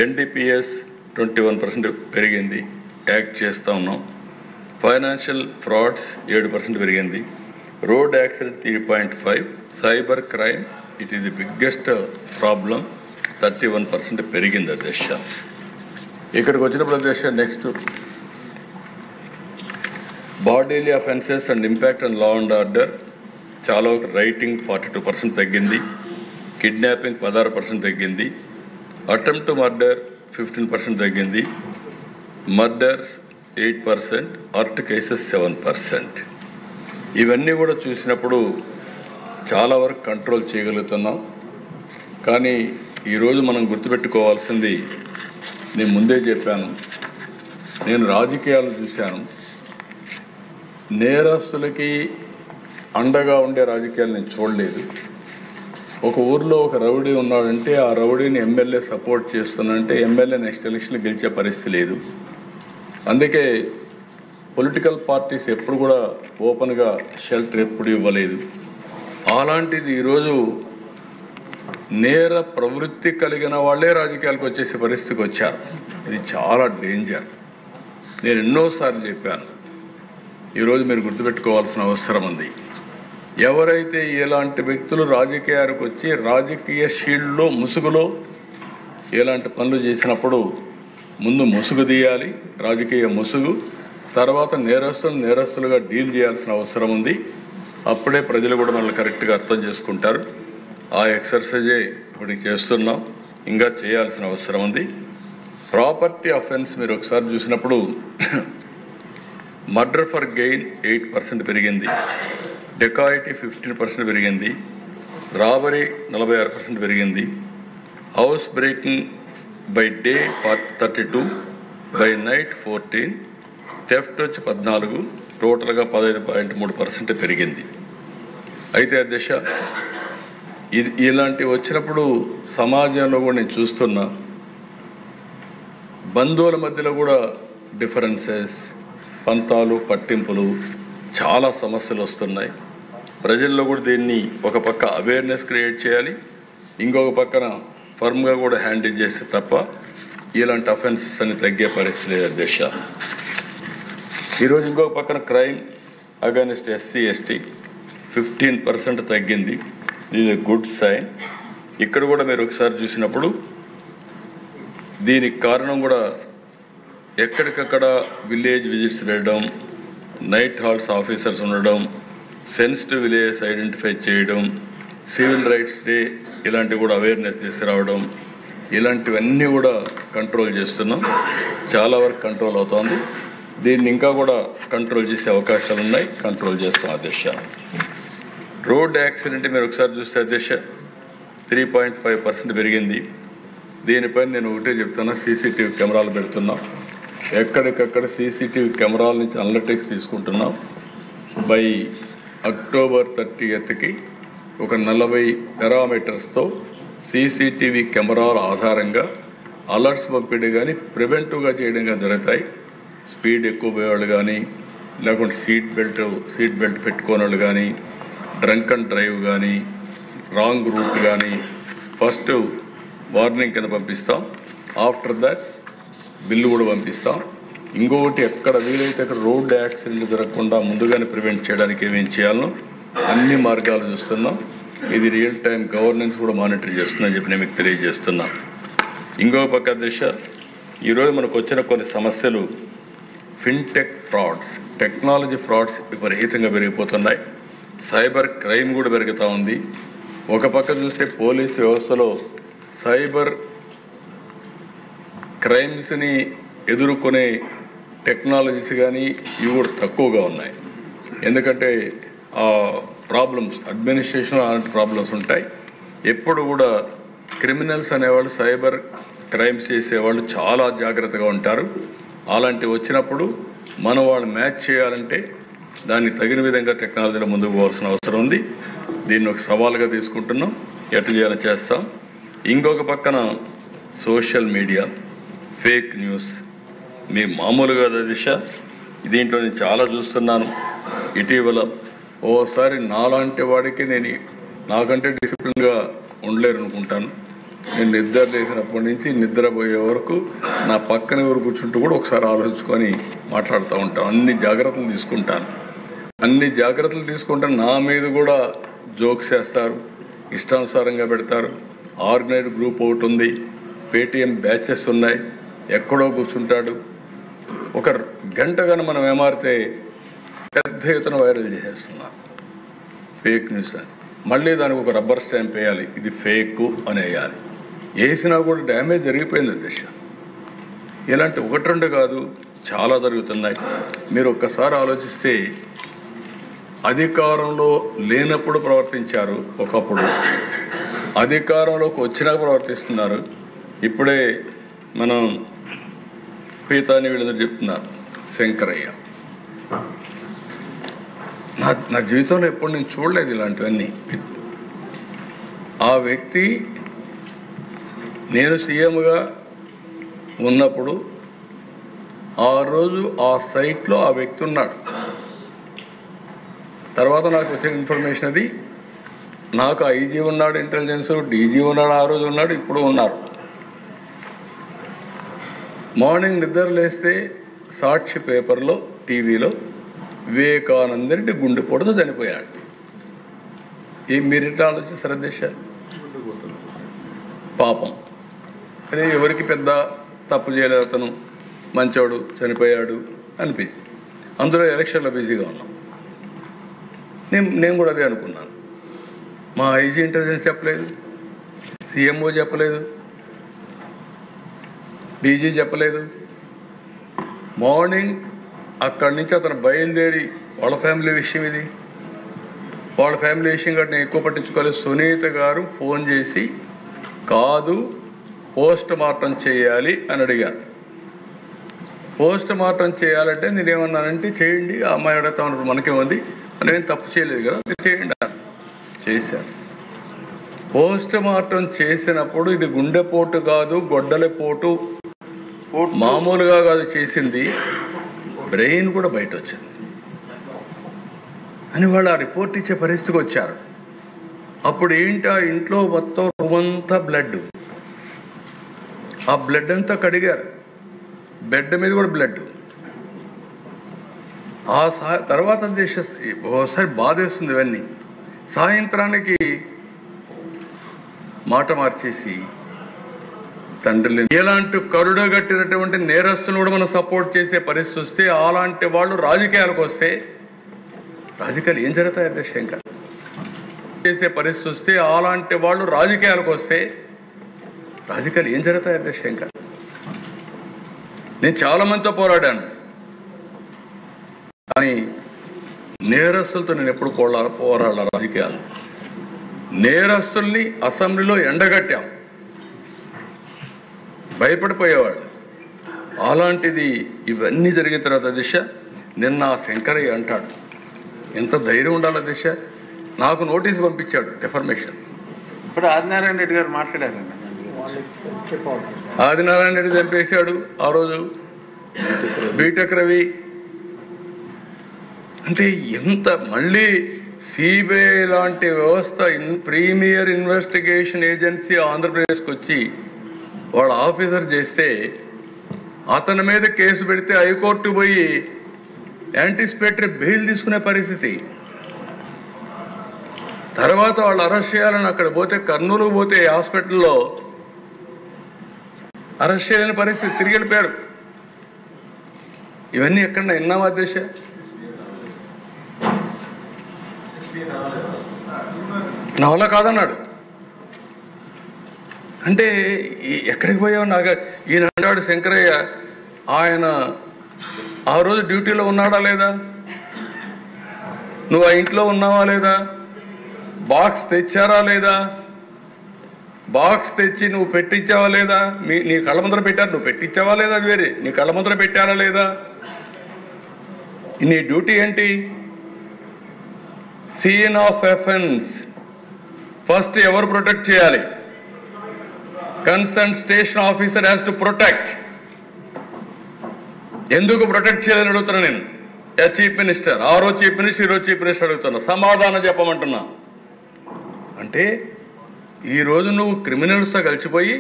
ఎన్డీపీఎస్ 21% పెరిగింది, యాక్ట్ చేస్తూ ఉన్నాం. ఫైనాన్షియల్ ఫ్రాడ్స్ 7% పెరిగింది. Road accident 3.5. Cyber crime it is the biggest problem, 31% పెరిగింది అధ్యక్ష. ఇక్కడికి వచ్చినప్పుడు అధ్యక్ష next bodily offences and impact and law and order చాలా రైటింగ్ 42% తగ్గింది. కిడ్నాపింగ్ 16% తగ్గింది. అటెంప్ట్ టు మర్డర్ 15% తగ్గింది. Murders 8%, hurt cases 7%. ఇవన్నీ కూడా చూసినప్పుడు చాలా వరకు కంట్రోల్ చేయగలుగుతున్నాం. కానీ ఈరోజు మనం గుర్తుపెట్టుకోవాల్సింది, నేను ముందే చెప్పాను, నేను రాజకీయాలు చూశాను. నేరస్తులకి అండగా ఉండే రాజకీయాలు నేను చూడలేదు. ఒక ఊర్లో ఒక రౌడీ ఉన్నాడంటే ఆ రౌడీని ఎమ్మెల్యే సపోర్ట్ చేస్తున్నాడంటే ఎమ్మెల్యే నెక్స్ట్ ఎలక్షన్లో గెలిచే పరిస్థితి లేదు. అందుకే పొలిటికల్ పార్టీస్ ఎప్పుడు కూడా ఓపెన్గా షెల్టర్ ఎప్పుడు ఇవ్వలేదు. అలాంటిది ఈరోజు నేర ప్రవృత్తి కలిగిన వాళ్ళే రాజకీయాలకు వచ్చేసే పరిస్థితికి వచ్చారు. ఇది చాలా డేంజర్. నేను ఎన్నోసార్లు చెప్పాను. ఈరోజు మీరు గుర్తుపెట్టుకోవాల్సిన అవసరం ఉంది. ఎవరైతే ఇలాంటి వ్యక్తులు రాజకీయాలకు వచ్చి రాజకీయ షీల్డ్లో ముసుగులో ఇలాంటి పనులు చేసినప్పుడు ముందు ముసుగు తీయాలి, రాజకీయ ముసుగు. తర్వాత నేరస్తులుగా డీల్ చేయాల్సిన అవసరం ఉంది. అప్పుడే ప్రజలు కూడా మనల్ని కరెక్ట్గా అర్థం చేసుకుంటారు. ఆ ఎక్సర్సైజే ఇప్పుడు చేస్తున్నాం, ఇంకా చేయాల్సిన అవసరం ఉంది. ప్రాపర్టీ అఫెన్స్ మీరు ఒకసారి చూసినప్పుడు మర్డర్ ఫర్ గెయిన్ 8% పెరిగింది. డెకాయిటీ 15% పెరిగింది. రాబరీ 46% పెరిగింది. House breaking by day 32, by night 14, theft వచ్చి 14, టోటల్గా 15.3% పెరిగింది. అయితే అధ్యక్ష ఇలాంటివి వచ్చినప్పుడు సమాజంలో కూడా నేను చూస్తున్నా, బంధువుల మధ్యలో కూడా డిఫరెన్సెస్, పంతాలు, పట్టింపులు, చాలా సమస్యలు వస్తున్నాయి. ప్రజల్లో కూడా దీన్ని ఒక పక్క అవేర్నెస్ క్రియేట్ చేయాలి, ఇంకొక పక్కన ఫర్మ్గా కూడా హ్యాండిల్ చేస్తే తప్ప ఇలాంటి అఫెన్సెస్ అని తగ్గే పరిస్థితి లేదు అధ్యక్ష. ఈరోజు ఇంకొక పక్కన క్రైమ్ అగైనెస్ట్ ఎస్సీ ఎస్టీ 15% తగ్గింది. ఇది గుడ్ సైన్. ఇక్కడ కూడా మీరు ఒకసారి చూసినప్పుడు దీనికి కారణం కూడా ఎక్కడికక్కడ విలేజ్ విజిట్స్ వెళ్ళడం, నైట్ హాల్స్ ఆఫీసర్స్ ఉండడం, సెన్సిటివ్ విలేజెస్ ఐడెంటిఫై చేయడం, సివిల్ రైట్స్ డే ఇలాంటివి కూడా అవేర్నెస్ తీసుకురావడం, ఇలాంటివన్నీ కూడా కంట్రోల్ చేస్తున్నాం. చాలా వరకు కంట్రోల్ అవుతోంది. దీన్ని ఇంకా కూడా కంట్రోల్ చేసే అవకాశాలు ఉన్నాయి, కంట్రోల్ చేస్తాం అధ్యక్ష. రోడ్ యాక్సిడెంట్ మీరు ఒకసారి చూస్తే అధ్యక్ష 3.5% పెరిగింది. దీనిపైన నేను ఒకటే చెప్తున్నా, సీసీటీవీ కెమెరాలు పెడుతున్నాం. ఎక్కడికక్కడ సీసీటీవీ కెమెరాల నుంచి అనలిటిక్స్ తీసుకుంటున్నాం. బై అక్టోబర్ 30కి ఒక 40 పారామీటర్స్తో సీసీటీవీ కెమెరాల ఆధారంగా అలర్ట్స్ పంపిణీ కానీ ప్రివెంటివ్గా చేయడంగా జరుగుతాయి. స్పీడ్ ఎక్కువ పోయేవాళ్ళు కానీ, లేకుంటే సీట్ బెల్ట్ పెట్టుకోని వాళ్ళు కానీ, డ్రంక్ అండ్ డ్రైవ్ కానీ, రాంగ్ రూట్ కానీ ఫస్ట్ వార్నింగ్ కింద పంపిస్తాం. ఆఫ్టర్ దట్ బిల్లు కూడా పంపిస్తాం. ఇంకొకటి ఎక్కడ వీలైతే అక్కడ రోడ్ యాక్సిడెంట్లు జరగకుండా ముందుగానే ప్రివెంట్ చేయడానికి ఏమేం చేయాలనో అన్ని మార్గాలు చూస్తున్నాం. ఇది రియల్ టైం గవర్నెన్స్ కూడా మానిటర్ చేస్తుందని చెప్పి నేను మీకు తెలియజేస్తున్నా. ఇంకొక పక్క అధ్యక్ష ఈరోజు మనకు వచ్చిన కొన్ని సమస్యలు ఫిన్టెక్ ఫ్రాడ్స్, టెక్నాలజీ ఫ్రాడ్స్ విపరీతంగా పెరిగిపోతున్నాయి. సైబర్ క్రైమ్ కూడా పెరుగుతూ ఉంది. ఒక పక్క చూస్తే పోలీస్ వ్యవస్థలో సైబర్ క్రైమ్స్ని ఎదుర్కొనే టెక్నాలజీస్ కానీ ఇవి కూడా తక్కువగా ఉన్నాయి. ఎందుకంటే ప్రాబ్లమ్స్ అడ్మినిస్ట్రేషన్ అలాంటి ప్రాబ్లమ్స్ ఉంటాయి. ఎప్పుడు కూడా క్రిమినల్స్ అనేవాళ్ళు, సైబర్ క్రైమ్స్ చేసేవాళ్ళు చాలా జాగ్రత్తగా ఉంటారు. అలాంటివి వచ్చినప్పుడు మనం వాళ్ళు మ్యాచ్ చేయాలంటే దానికి తగిన విధంగా టెక్నాలజీలో ముందుకు పోవాల్సిన అవసరం ఉంది. దీన్ని ఒక సవాల్గా తీసుకుంటున్నాం. ఎట్లా చేయాలని చేస్తాం. ఇంకొక పక్కన సోషల్ మీడియా, ఫేక్ న్యూస్ మీ మామూలుగా దిశ. దీంట్లో నేను చాలా చూస్తున్నాను. ఇటీవల ఓసారి నాలాంటి వాడికి నాకంటే డిసిప్లిన్గా ఉండలేరు అనుకుంటాను. నేను నిద్ర లేసినప్పటి నుంచి నిద్రపోయే వరకు నా పక్కన ఎవరు కూర్చుంటూ కూడా ఒకసారి ఆలోచించుకొని మాట్లాడుతూ ఉంటాను. అన్ని జాగ్రత్తలు తీసుకుంటాను. నా మీద కూడా జోక్స్ వేస్తారు, ఇష్టానుసారంగా పెడతారు. ఆర్గనైజ్డ్ గ్రూప్ ఒకటి ఉంది, పేటీఎం బ్యాచెస్ ఉన్నాయి, ఎక్కడో కూర్చుంటాడు. ఒక గంట కానీ మనం ఏమారితే పెద్ద ఎత్తున వైరల్ చేసేస్తున్నారు ఫేక్ న్యూస్ అని. మళ్ళీ దానికి ఒక రబ్బర్ స్టాంప్ వేయాలి, ఇది ఫేక్ అని వేయాలి. వేసినా కూడా డ్యామేజ్ జరిగిపోయింది దిశ. ఇలాంటి ఒకటి రెండు కాదు, చాలా జరుగుతున్నాయి. మీరు ఒక్కసారి ఆలోచిస్తే అధికారంలో లేనప్పుడు ప్రవర్తించారు ఒకప్పుడు, అధికారంలోకి వచ్చినాక ప్రవర్తిస్తున్నారు. ఇప్పుడే మనం పీతాని వీళ్ళందరూ చెప్తున్నారు, శంకరయ్య. నా జీవితంలో ఎప్పుడు నేను చూడలేదు ఇలాంటివన్నీ. ఆ వ్యక్తి నేను సీఎంగా ఉన్నప్పుడు ఆ రోజు ఆ సైట్లో ఆ వ్యక్తి ఉన్నాడు. తర్వాత నాకు వచ్చిన ఇన్ఫర్మేషన్ అది, నాకు ఐజీ ఉన్నాడు, ఇంటెలిజెన్స్ డీజీ ఉన్నాడు, ఆ రోజు ఉన్నాడు, ఇప్పుడు ఉన్నారు. మార్నింగ్ నిద్ర లేస్తే సాక్షి పేపర్లో, టీవీలో వివేకానంద రెడ్డి గుండెపోటుతో చనిపోయాడు. మీరిట ఆలోచిస్తారా దిశ? పాపం, అదే ఎవరికి పెద్ద తప్పు చేయలేదు, అతను మంచోడు, చనిపోయాడు అనిపించింది. అందులో ఎలక్షన్లో బిజీగా ఉన్నాం. నేను కూడా అదే అనుకున్నాను. మా ఐజీ ఇంటెలిజెన్స్ చెప్పలేదు, సీఎంఓ చెప్పలేదు, డీజీ చెప్పలేదు. మార్నింగ్ అక్కడి నుంచి అతను బయలుదేరి, వాళ్ళ ఫ్యామిలీ విషయం ఇది, వాళ్ళ ఫ్యామిలీ విషయం కంటే నేను ఎక్కువ పట్టించుకోలేదు. సునీత గారు ఫోన్ చేసి కాదు పోస్ట్ మార్టం చేయాలి అని అడిగారు. పోస్ట్ మార్టం చేయాలంటే నేనేమన్నానంటే చేయండి, ఆ అమ్మాయి అడుగుతా ఉన్నారు, మనకేముంది, నేను తప్పు చేయలేదు కదా, మీరు చేయండి అని చేశారు. పోస్ట్ మార్టం చేసినప్పుడు ఇది గుండెపోటు కాదు, గొడ్డలిపోటు మామూలుగా కాదు చేసింది, బ్రెయిన్ కూడా బయట వచ్చింది అని వాళ్ళు ఆ రిపోర్ట్ ఇచ్చే పరిస్థితికి వచ్చారు. అప్పుడు ఏంటి, ఆ ఇంట్లో మొత్తం రూమంతా బ్లడ్, ఆ బ్లడ్ అంతా కడిగారు, బెడ్ మీద కూడా బ్లడ్. ఆ తర్వాత ఒకసారి బాధేస్తుంది ఇవన్నీ. సాయంత్రానికి మాట మార్చేసి తండ్రి ఎలాంటి కరుడగట్టినటువంటి నేరస్తులు కూడా మనం సపోర్ట్ చేసే పరిస్థితి వస్తే, అలాంటి వాళ్ళు రాజకీయాలకు వస్తే రాజకీయాలు ఏం జరుగుతాయి అధ్యక్ష? ఇంకా చేసే పరిస్థితి వస్తే, అలాంటి వాళ్ళు రాజకీయాలకు వస్తే రాజకీయాలు ఏం జరుగుతాయి అధ్యక్ష? ఇంకా నేను చాలా మందితో పోరాడాను, కానీ నేరస్తులతో నేను ఎప్పుడు పోరాడాలి? రాజకీయాలు నేరస్తుల్ని అసెంబ్లీలో ఎండగట్టాం, భయపడిపోయేవాళ్ళు. అలాంటిది ఇవన్నీ జరిగిన తర్వాత దిశ, నిన్న శంకరయ్య అంటాడు, ఎంత ధైర్యం ఉండాలి దిశ, నాకు నోటీస్ పంపించాడు డెఫర్మేషన్. ఇప్పుడు ఆదినారాయణ రెడ్డి గారు మాట్లాడారండి. ఆదినారాయణ రెడ్డి చంపేశాడు ఆ రోజు, బీటెక్ రవి. అంటే ఎంత మళ్ళీ సిబిఐ లాంటి వ్యవస్థ, ప్రీమియర్ ఇన్వెస్టిగేషన్ ఏజెన్సీ ఆంధ్రప్రదేశ్కి వచ్చి వాళ్ళ ఆఫీసర్ చేస్తే, అతని మీద కేసు పెడితే హైకోర్టు పోయి యాంటిసిపేటరీ బెయిల్ తీసుకునే పరిస్థితి. తర్వాత వాళ్ళు అరెస్ట్ చేయాలని అక్కడ పోతే, కర్నూలు పోతే హాస్పిటల్లో అరెస్ట్ చేయలేని పరిస్థితి, తిరిగి వెళ్ళిపోయారు. ఇవన్నీ ఎక్కడ విన్నామా దేశ? నా వల్ల కాదన్నాడు. అంటే ఎక్కడికి పోయావు? నాకు ఈయన అన్నాడు శంకరయ్య, ఆయన ఆ రోజు డ్యూటీలో ఉన్నాడా లేదా? నువ్వు ఆ ఇంట్లో ఉన్నావా లేదా? బాక్స్ తెచ్చారా లేదా? బాక్స్ తెచ్చి నువ్వు పెట్టించావా లేదా? నీ కళ్ళ ముందర పెట్టారు, నువ్వు పెట్టించావా లేదా? అది వేరే, నీ కళ్ళ ముందర పెట్టారా లేదా? నీ డ్యూటీ ఏంటి? సీన్ ఆఫ్ అఫెన్స్ ఫస్ట్ ఎవరు ప్రొటెక్ట్ చేయాలి? Concern station officer has to protect. ఎందుకు ప్రొటెక్ట్ చేయాలని అడుగుతున్నా నేను. చీఫ్ మినిస్టర్, ఆ రోజు చీఫ్ మినిస్టర్, ఈరోజు చీఫ్ మినిస్టర్ అడుగుతున్నా, సమాధానం చెప్పమంటున్నా. అంటే ఈరోజు నువ్వు క్రిమినల్స్తో కలిసిపోయి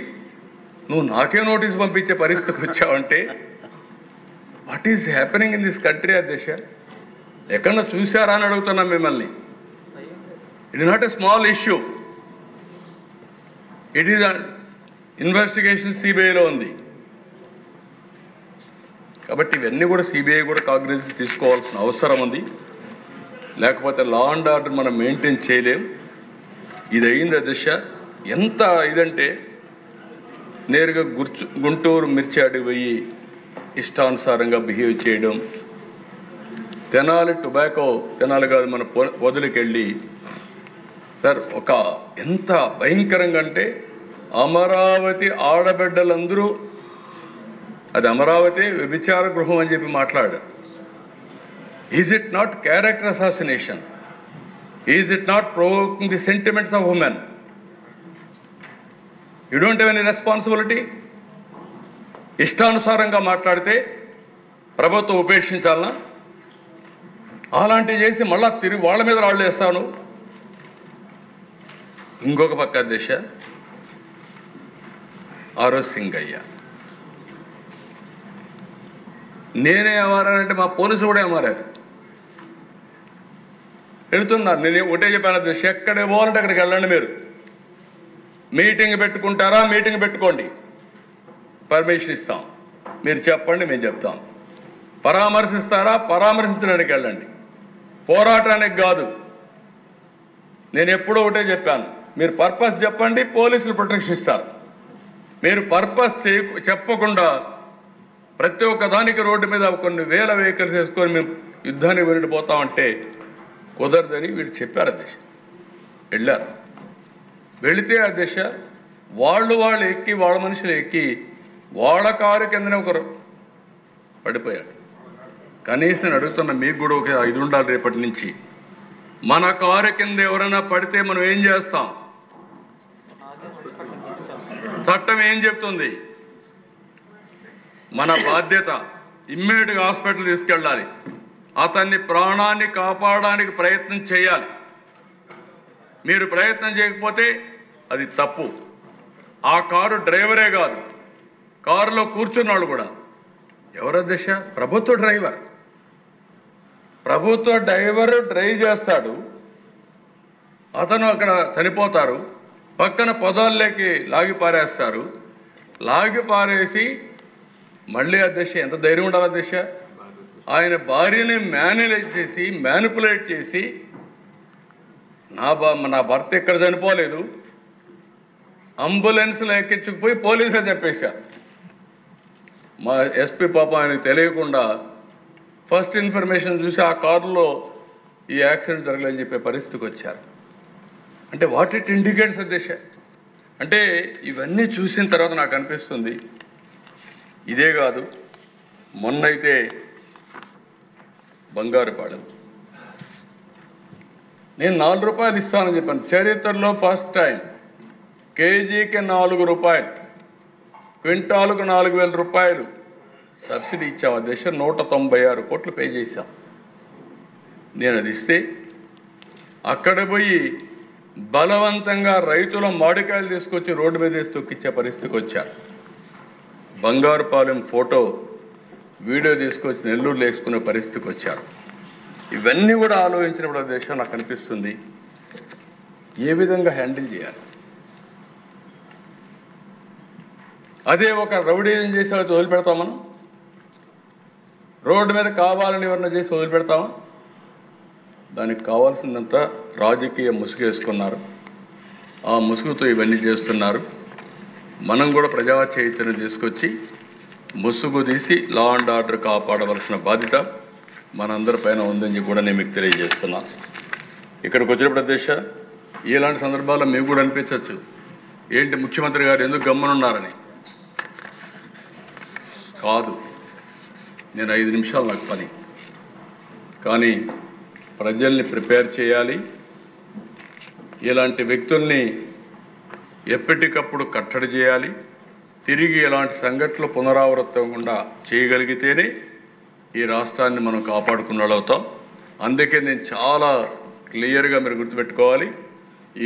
నువ్వు నాకే నోటీస్ పంపించే పరిస్థితికి వచ్చావంటే what is happening in this country అధ్యక్ష? ఎక్కడన్నా చూసారా అని అడుగుతున్నా మిమ్మల్ని. It is not a small issue. It is investigation సిబిఐలో ఉంది. కాబట్టి ఇవన్నీ కూడా సిబిఐ కూడా కాగ్నిజెన్స్ తీసుకోవాల్సిన అవసరం ఉంది. లేకపోతే లా అండ్ ఆర్డర్ మనం మెయింటైన్ చేయలేం. ఇది అయింది దశ. ఎంత ఇదంటే నేరుగా గుంటూరు మిర్చాడికి పోయి ఇష్టానుసారంగా బిహేవ్ చేయడం, తెనాలి టొబాకో, తెనాలి కాదు మన పొదలకి వెళ్ళి సార్ ఒక ఎంత భయంకరంగా అంటే అమరావతి ఆడబిడ్డలందరూ అది అమరావతి వ్యభిచార గృహం అని చెప్పి మాట్లాడారు. Is it not character assassination? Is it not provoking the sentiments of women? You don't have any responsibility. ఇష్టానుసారంగా మాట్లాడితే ప్రభుత్వం ఉపేక్షించాలనా? అలాంటివి చేసి మళ్ళా తిరిగి వాళ్ళ మీద రాళ్ళు వేస్తాను. ఇంకొక పక్క దిశ ఆరోజ్ సింగయ్య, నేనే ఏమారానంటే మా పోలీసులు కూడా ఏమారారు. వెళుతున్నారు. నేను ఒకటే చెప్పాను అధ్యక్ష, ఎక్కడికి పోవాలంటే అక్కడికి వెళ్ళండి. మీరు మీటింగ్ పెట్టుకుంటారా, మీటింగ్ పెట్టుకోండి, పర్మిషన్ ఇస్తాం. మీరు చెప్పండి, మేము చెప్తాం. పరామర్శిస్తారా, పరామర్శించడానికి వెళ్ళండి, పోరాటానికి కాదు. నేను ఎప్పుడూ ఒకటే చెప్పాను, మీరు పర్పస్ చెప్పండి, పోలీసులు ప్రొటెక్షన్ ఇస్తారు. మీరు పర్పస్ చెప్పకుండా ప్రతి ఒక్క దానికి రోడ్డు మీద కొన్ని వేల వెహికల్స్ వేసుకొని మేము యుద్ధానికి వెళ్ళిపోతామంటే కుదరదని వీళ్ళు చెప్పారు అధ్యక్ష. వెళ్ళారు. వెళితే అధ్యక్ష వాళ్ళు ఎక్కి, వాళ్ళ మనుషులు ఎక్కి వాళ్ళ కారు కిందనే ఒకరు పడిపోయాడు. కనీసం అడుగుతున్న మీకు కూడా ఒక 5 ఉండాలి రేపటి నుంచి. మన కారు కింద ఎవరైనా పడితే మనం ఏం చేస్తాం? చట్టం ఏం చెప్తుంది? మన బాధ్యత ఇమ్మీడియట్గా హాస్పిటల్ తీసుకెళ్ళాలి. అతన్ని ప్రాణాన్ని కాపాడడానికి ప్రయత్నం చేయాలి. మీరు ప్రయత్నం చేయకపోతే అది తప్పు. ఆ కారు డ్రైవరే కాదు, కారులో కూర్చున్నాడు కూడా ఎవరో దిశ ప్రభుత్వ డ్రైవర్. ప్రభుత్వ డ్రైవర్ డ్రైవ్ చేస్తాడు, అతను అక్కడ చనిపోతారు. పక్కన పొదాల్లోకి లాగి పారేస్తారు. లాగి పారేసి మళ్ళీ అధ్యక్ష ఎంత ధైర్యం ఉండాలి అధ్యక్ష? ఆయన భార్యని మ్యానిపులేట్ చేసి నా భర్త ఎక్కడ చనిపోలేదు, అంబులెన్స్లో ఎక్కించుకుపోయి పోలీసులు చెప్పేశారు. మా ఎస్పీ పాప ఆయనకు తెలియకుండా ఫస్ట్ ఇన్ఫర్మేషన్ చూసి ఆ కారులో ఈ యాక్సిడెంట్ జరగలేదని చెప్పే పరిస్థితికి వచ్చారు. అంటే వాట్ ఇట్ ఇండికేట్స్ అధ్యక్ష? అంటే ఇవన్నీ చూసిన తర్వాత నాకు అనిపిస్తుంది, ఇదే కాదు, మొన్నైతే బంగారుపాలెం నేను 4 రూపాయలు ఇస్తానని చెప్పాను. చరిత్రలో ఫస్ట్ టైం కేజీకి 4 రూపాయలు, క్వింటాలకు 4,000 రూపాయలు సబ్సిడీ ఇచ్చాం అధ్యక్ష. 196 కోట్లు పే చేశాం. నేను అది ఇస్తే అక్కడ పోయి బలవంతంగా రైతుల మామిడికాయలు తీసుకొచ్చి రోడ్డు మీద తొక్కిచ్చే పరిస్థితికి వచ్చారు. బంగారుపాలెం ఫోటో వీడియో తీసుకొచ్చి నెల్లూరులో వేసుకునే పరిస్థితికి వచ్చారు. ఇవన్నీ కూడా ఆలోచించినప్పుడు దేశం నాకు అనిపిస్తుంది ఏ విధంగా హ్యాండిల్ చేయాలి. అదే ఒక రౌడీజం చేసి వాళ్ళతో వదిలిపెడతాం మనం? రోడ్డు మీద కావాలని ఎవరన్నా చేసి వదిలిపెడతామా? దానికి కావాల్సిందంతా రాజకీయ ముసుగు వేసుకున్నారు. ఆ ముసుగుతో ఇవన్నీ చేస్తున్నారు. మనం కూడా ప్రజా చైతన్యం తీసుకొచ్చి ముసుగు తీసి లా అండ్ ఆర్డర్ కాపాడవలసిన బాధ్యత మనందరిపైన ఉందని కూడా నేను మీకు తెలియజేస్తున్నాను. ఇక్కడికి వచ్చినప్పుడు అధ్యక్ష ఇలాంటి సందర్భాల్లో మీకు కూడా అనిపించవచ్చు, ఏంటి ముఖ్యమంత్రి గారు ఎందుకు గమ్మునున్నారని. కాదు, నేను 5 నిమిషాలు నాకు పని, కానీ ప్రజల్ని ప్రిపేర్ చేయాలి. ఇలాంటి వ్యక్తుల్ని ఎప్పటికప్పుడు కట్టడి చేయాలి. తిరిగి ఇలాంటి సంఘటనలు పునరావృతంగా చేయగలిగితేనే ఈ రాష్ట్రాన్ని మనం కాపాడుకున్న వాళ్ళవుతాం. అందుకే నేను చాలా క్లియర్గా మీరు గుర్తుపెట్టుకోవాలి.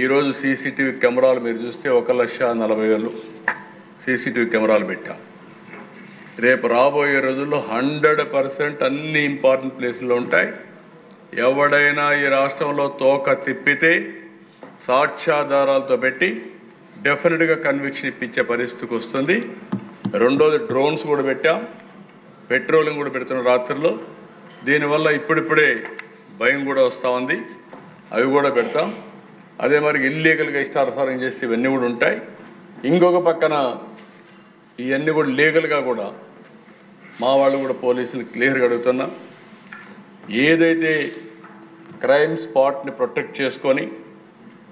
ఈరోజు సీసీటీవీ కెమెరాలు మీరు చూస్తే 1,40,000 సీసీటీవీ కెమెరాలు పెట్టాం. రేపు రాబోయే రోజుల్లో 100% అన్ని ఇంపార్టెంట్ ప్లేసుల్లో ఉంటాయి. ఎవడైనా ఈ రాష్ట్రంలో తోక తిప్పితే సాక్ష్యాధారాలతో పెట్టి డెఫినెట్గా కన్విక్షన్ ఇప్పించే పరిస్థితికి వస్తుంది. రెండోది డ్రోన్స్ కూడా పెట్టాం, పెట్రోలింగ్ కూడా పెడుతున్న రాత్రుల్లో. దీనివల్ల ఇప్పుడిప్పుడే భయం కూడా వస్తూ ఉంది, అవి కూడా పెడతాం. అదే మరి ఇల్లీగల్గా ఇష్టానుసారం చేస్తే ఇవన్నీ కూడా ఉంటాయి. ఇంకొక పక్కన ఇవన్నీ కూడా లీగల్గా కూడా మా వాళ్ళు కూడా పోలీసులు క్లియర్గా అడుగుతున్నా, ఏదైతే క్రైమ్ స్పాట్ని ప్రొటెక్ట్ చేసుకొని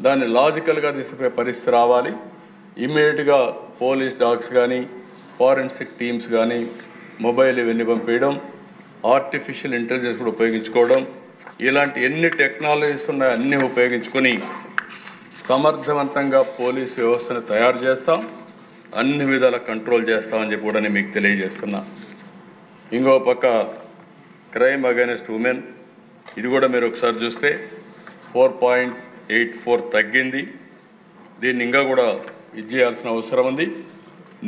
దాన్ని లాజికల్గా తీసుకునే పరిస్థితి రావాలి. ఇమ్మీడియట్గా పోలీస్ డాగ్స్ కానీ ఫారెన్సిక్ టీమ్స్ కానీ మొబైల్ ఇవన్నీ పంపించడం, ఆర్టిఫిషియల్ ఇంటెలిజెన్స్ కూడా ఉపయోగించుకోవడం, ఇలాంటి ఎన్ని టెక్నాలజీస్ ఉన్నాయో అన్నీ ఉపయోగించుకొని సమర్థవంతంగా పోలీసు వ్యవస్థను తయారు చేస్తాం, అన్ని విధాల కంట్రోల్ చేస్తామని చెప్పి కూడా నేను మీకు తెలియజేస్తున్నా. ఇంకో పక్క క్రైమ్ అగైనెస్ట్ ఉమెన్, ఇది కూడా మీరు ఒకసారి చూస్తే 4.84 తగ్గింది. దీన్ని ఇంకా కూడా ఇది చేయాల్సిన అవసరం ఉంది.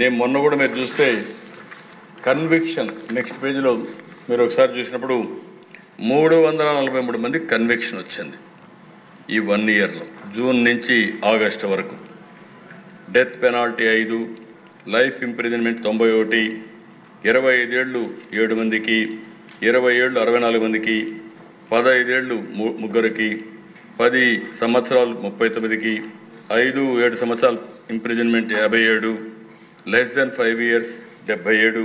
నేను మొన్న కూడా మీరు చూస్తే కన్విక్షన్ నెక్స్ట్ పేజీలో మీరు ఒకసారి చూసినప్పుడు 343 మంది కన్విక్షన్ వచ్చింది ఈ 1 ఇయర్లో, జూన్ నుంచి ఆగస్టు వరకు. డెత్ పెనాల్టీ 5, లైఫ్ ఇంప్రిజన్మెంట్ 91, 25 ఏళ్ళు 7 మందికి, 20 ఏళ్ళు 64 మందికి, 15 ఏళ్ళు 3కి, 10 సంవత్సరాలు 39కి, 5-7 సంవత్సరాలు ఇంప్రిజన్మెంట్ 57, లెస్ దెన్ 5 ఇయర్స్ 77,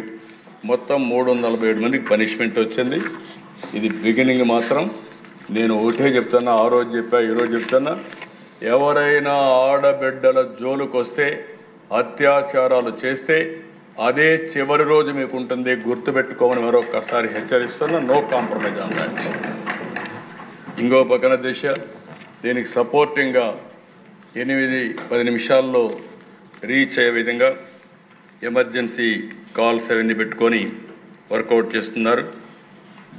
మొత్తం 347 మందికి పనిష్మెంట్ వచ్చింది. ఇది బిగినింగ్ మాత్రం. నేను ఒకటే చెప్తున్నా, ఆ రోజు చెప్పా, ఈరోజు చెప్తున్నా, ఎవరైనా ఆడబిడ్డల జోలుకు వస్తే, అత్యాచారాలు చేస్తే అదే చివరి రోజు మీకు ఉంటుంది, గుర్తుపెట్టుకోమని మరొకసారి హెచ్చరిస్తున్నా. No compromise on that. ఇంకో పక్కన దిశ దీనికి సపోర్టింగ్గా 8-10 నిమిషాల్లో రీచ్ అయ్యే విధంగా ఎమర్జెన్సీ కాల్స్ అవన్నీ పెట్టుకొని వర్కౌట్ చేస్తున్నారు.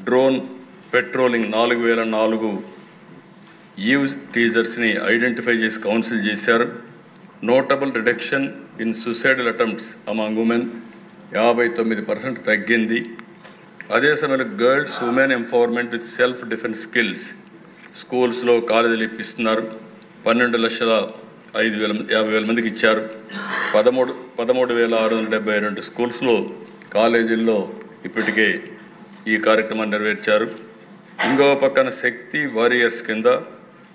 డ్రోన్ పెట్రోలింగ్ 4,004 యూజ్ టీజర్స్ని ఐడెంటిఫై చేసి కౌన్సిల్ చేశారు. Notable reduction in suicidal attempts among women 59% తగ్గింది. అదే సమయంలో girls women empowerment with self defence skills స్కూల్స్లో కాలేజీలు ఇప్పిస్తున్నారు. 12,50,000 మందికి ఇచ్చారు. 13,672 స్కూల్స్లో కాలేజీల్లో ఇప్పటికే ఈ కార్యక్రమాన్ని నెరవేర్చారు. ఇంకో పక్కన శక్తి వారియర్స్ కింద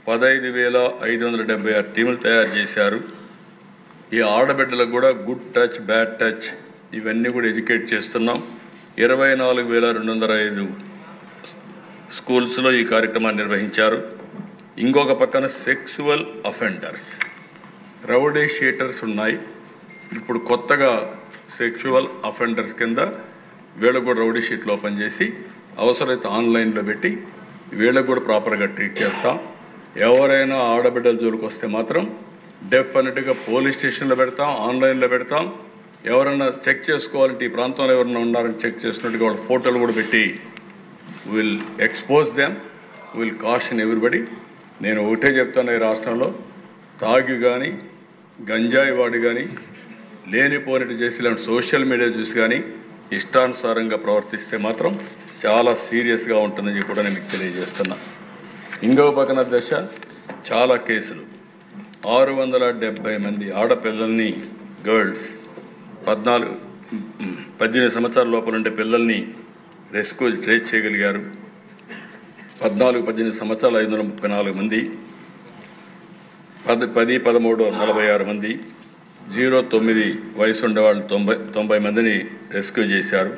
15,576 టీములు తయారు చేశారు. ఈ ఆడబిడ్డలకు కూడా గుడ్ టచ్, బ్యాడ్ టచ్ ఇవన్నీ కూడా ఎడ్యుకేట్ చేస్తున్నాం. 24,205 స్కూల్స్లో ఈ కార్యక్రమాన్ని నిర్వహించారు. ఇంకొక పక్కన సెక్సువల్ అఫెండర్స్, రౌడీ షీటర్స్ ఉన్నాయి. ఇప్పుడు కొత్తగా సెక్సువల్ అఫెండర్స్ కింద వీళ్ళకు కూడా రౌడీ షీట్లు ఓపెన్ చేసి అవసరమైతే ఆన్లైన్లో పెట్టి వీళ్ళకు కూడా ప్రాపర్గా ట్రీట్ చేస్తాం. ఎవరైనా ఆడబిడ్డల జోలికి వస్తే మాత్రం డెఫినెట్గా పోలీస్ స్టేషన్లో పెడతాం, ఆన్లైన్లో పెడతాం. ఎవరైనా చెక్ చేసుకోవాలంటే ఈ ప్రాంతంలో ఎవరైనా ఉన్నారని చెక్ చేసినట్టుగా వాళ్ళ ఫోటోలు కూడా పెట్టి will expose them, will caution everybody. నేను ఒకటే చెప్తాను, ఈ రాష్ట్రంలో తాగి కానీ గంజాయి వాడి కానీ లేనిపోనిటి చేసి ఇలాంటి సోషల్ మీడియా చూసి కానీ ఇష్టానుసారంగా ప్రవర్తిస్తే మాత్రం చాలా సీరియస్గా ఉంటుందని కూడా నేను మీకు తెలియజేస్తున్నా. ఇంకో పక్కన దశ చాలా కేసులు 670 మంది ఆడపిల్లల్ని, గర్ల్స్ 18 సంవత్సరాల లోపల ఉండే పిల్లల్ని రెస్క్యూ ట్రేస్ చేయగలిగారు. 14-18 సంవత్సరాలు 534 మంది, 10-13-46 మంది, 0-9 వయసు ఉండేవాళ్ళు 90 మందిని రెస్క్యూ చేశారు.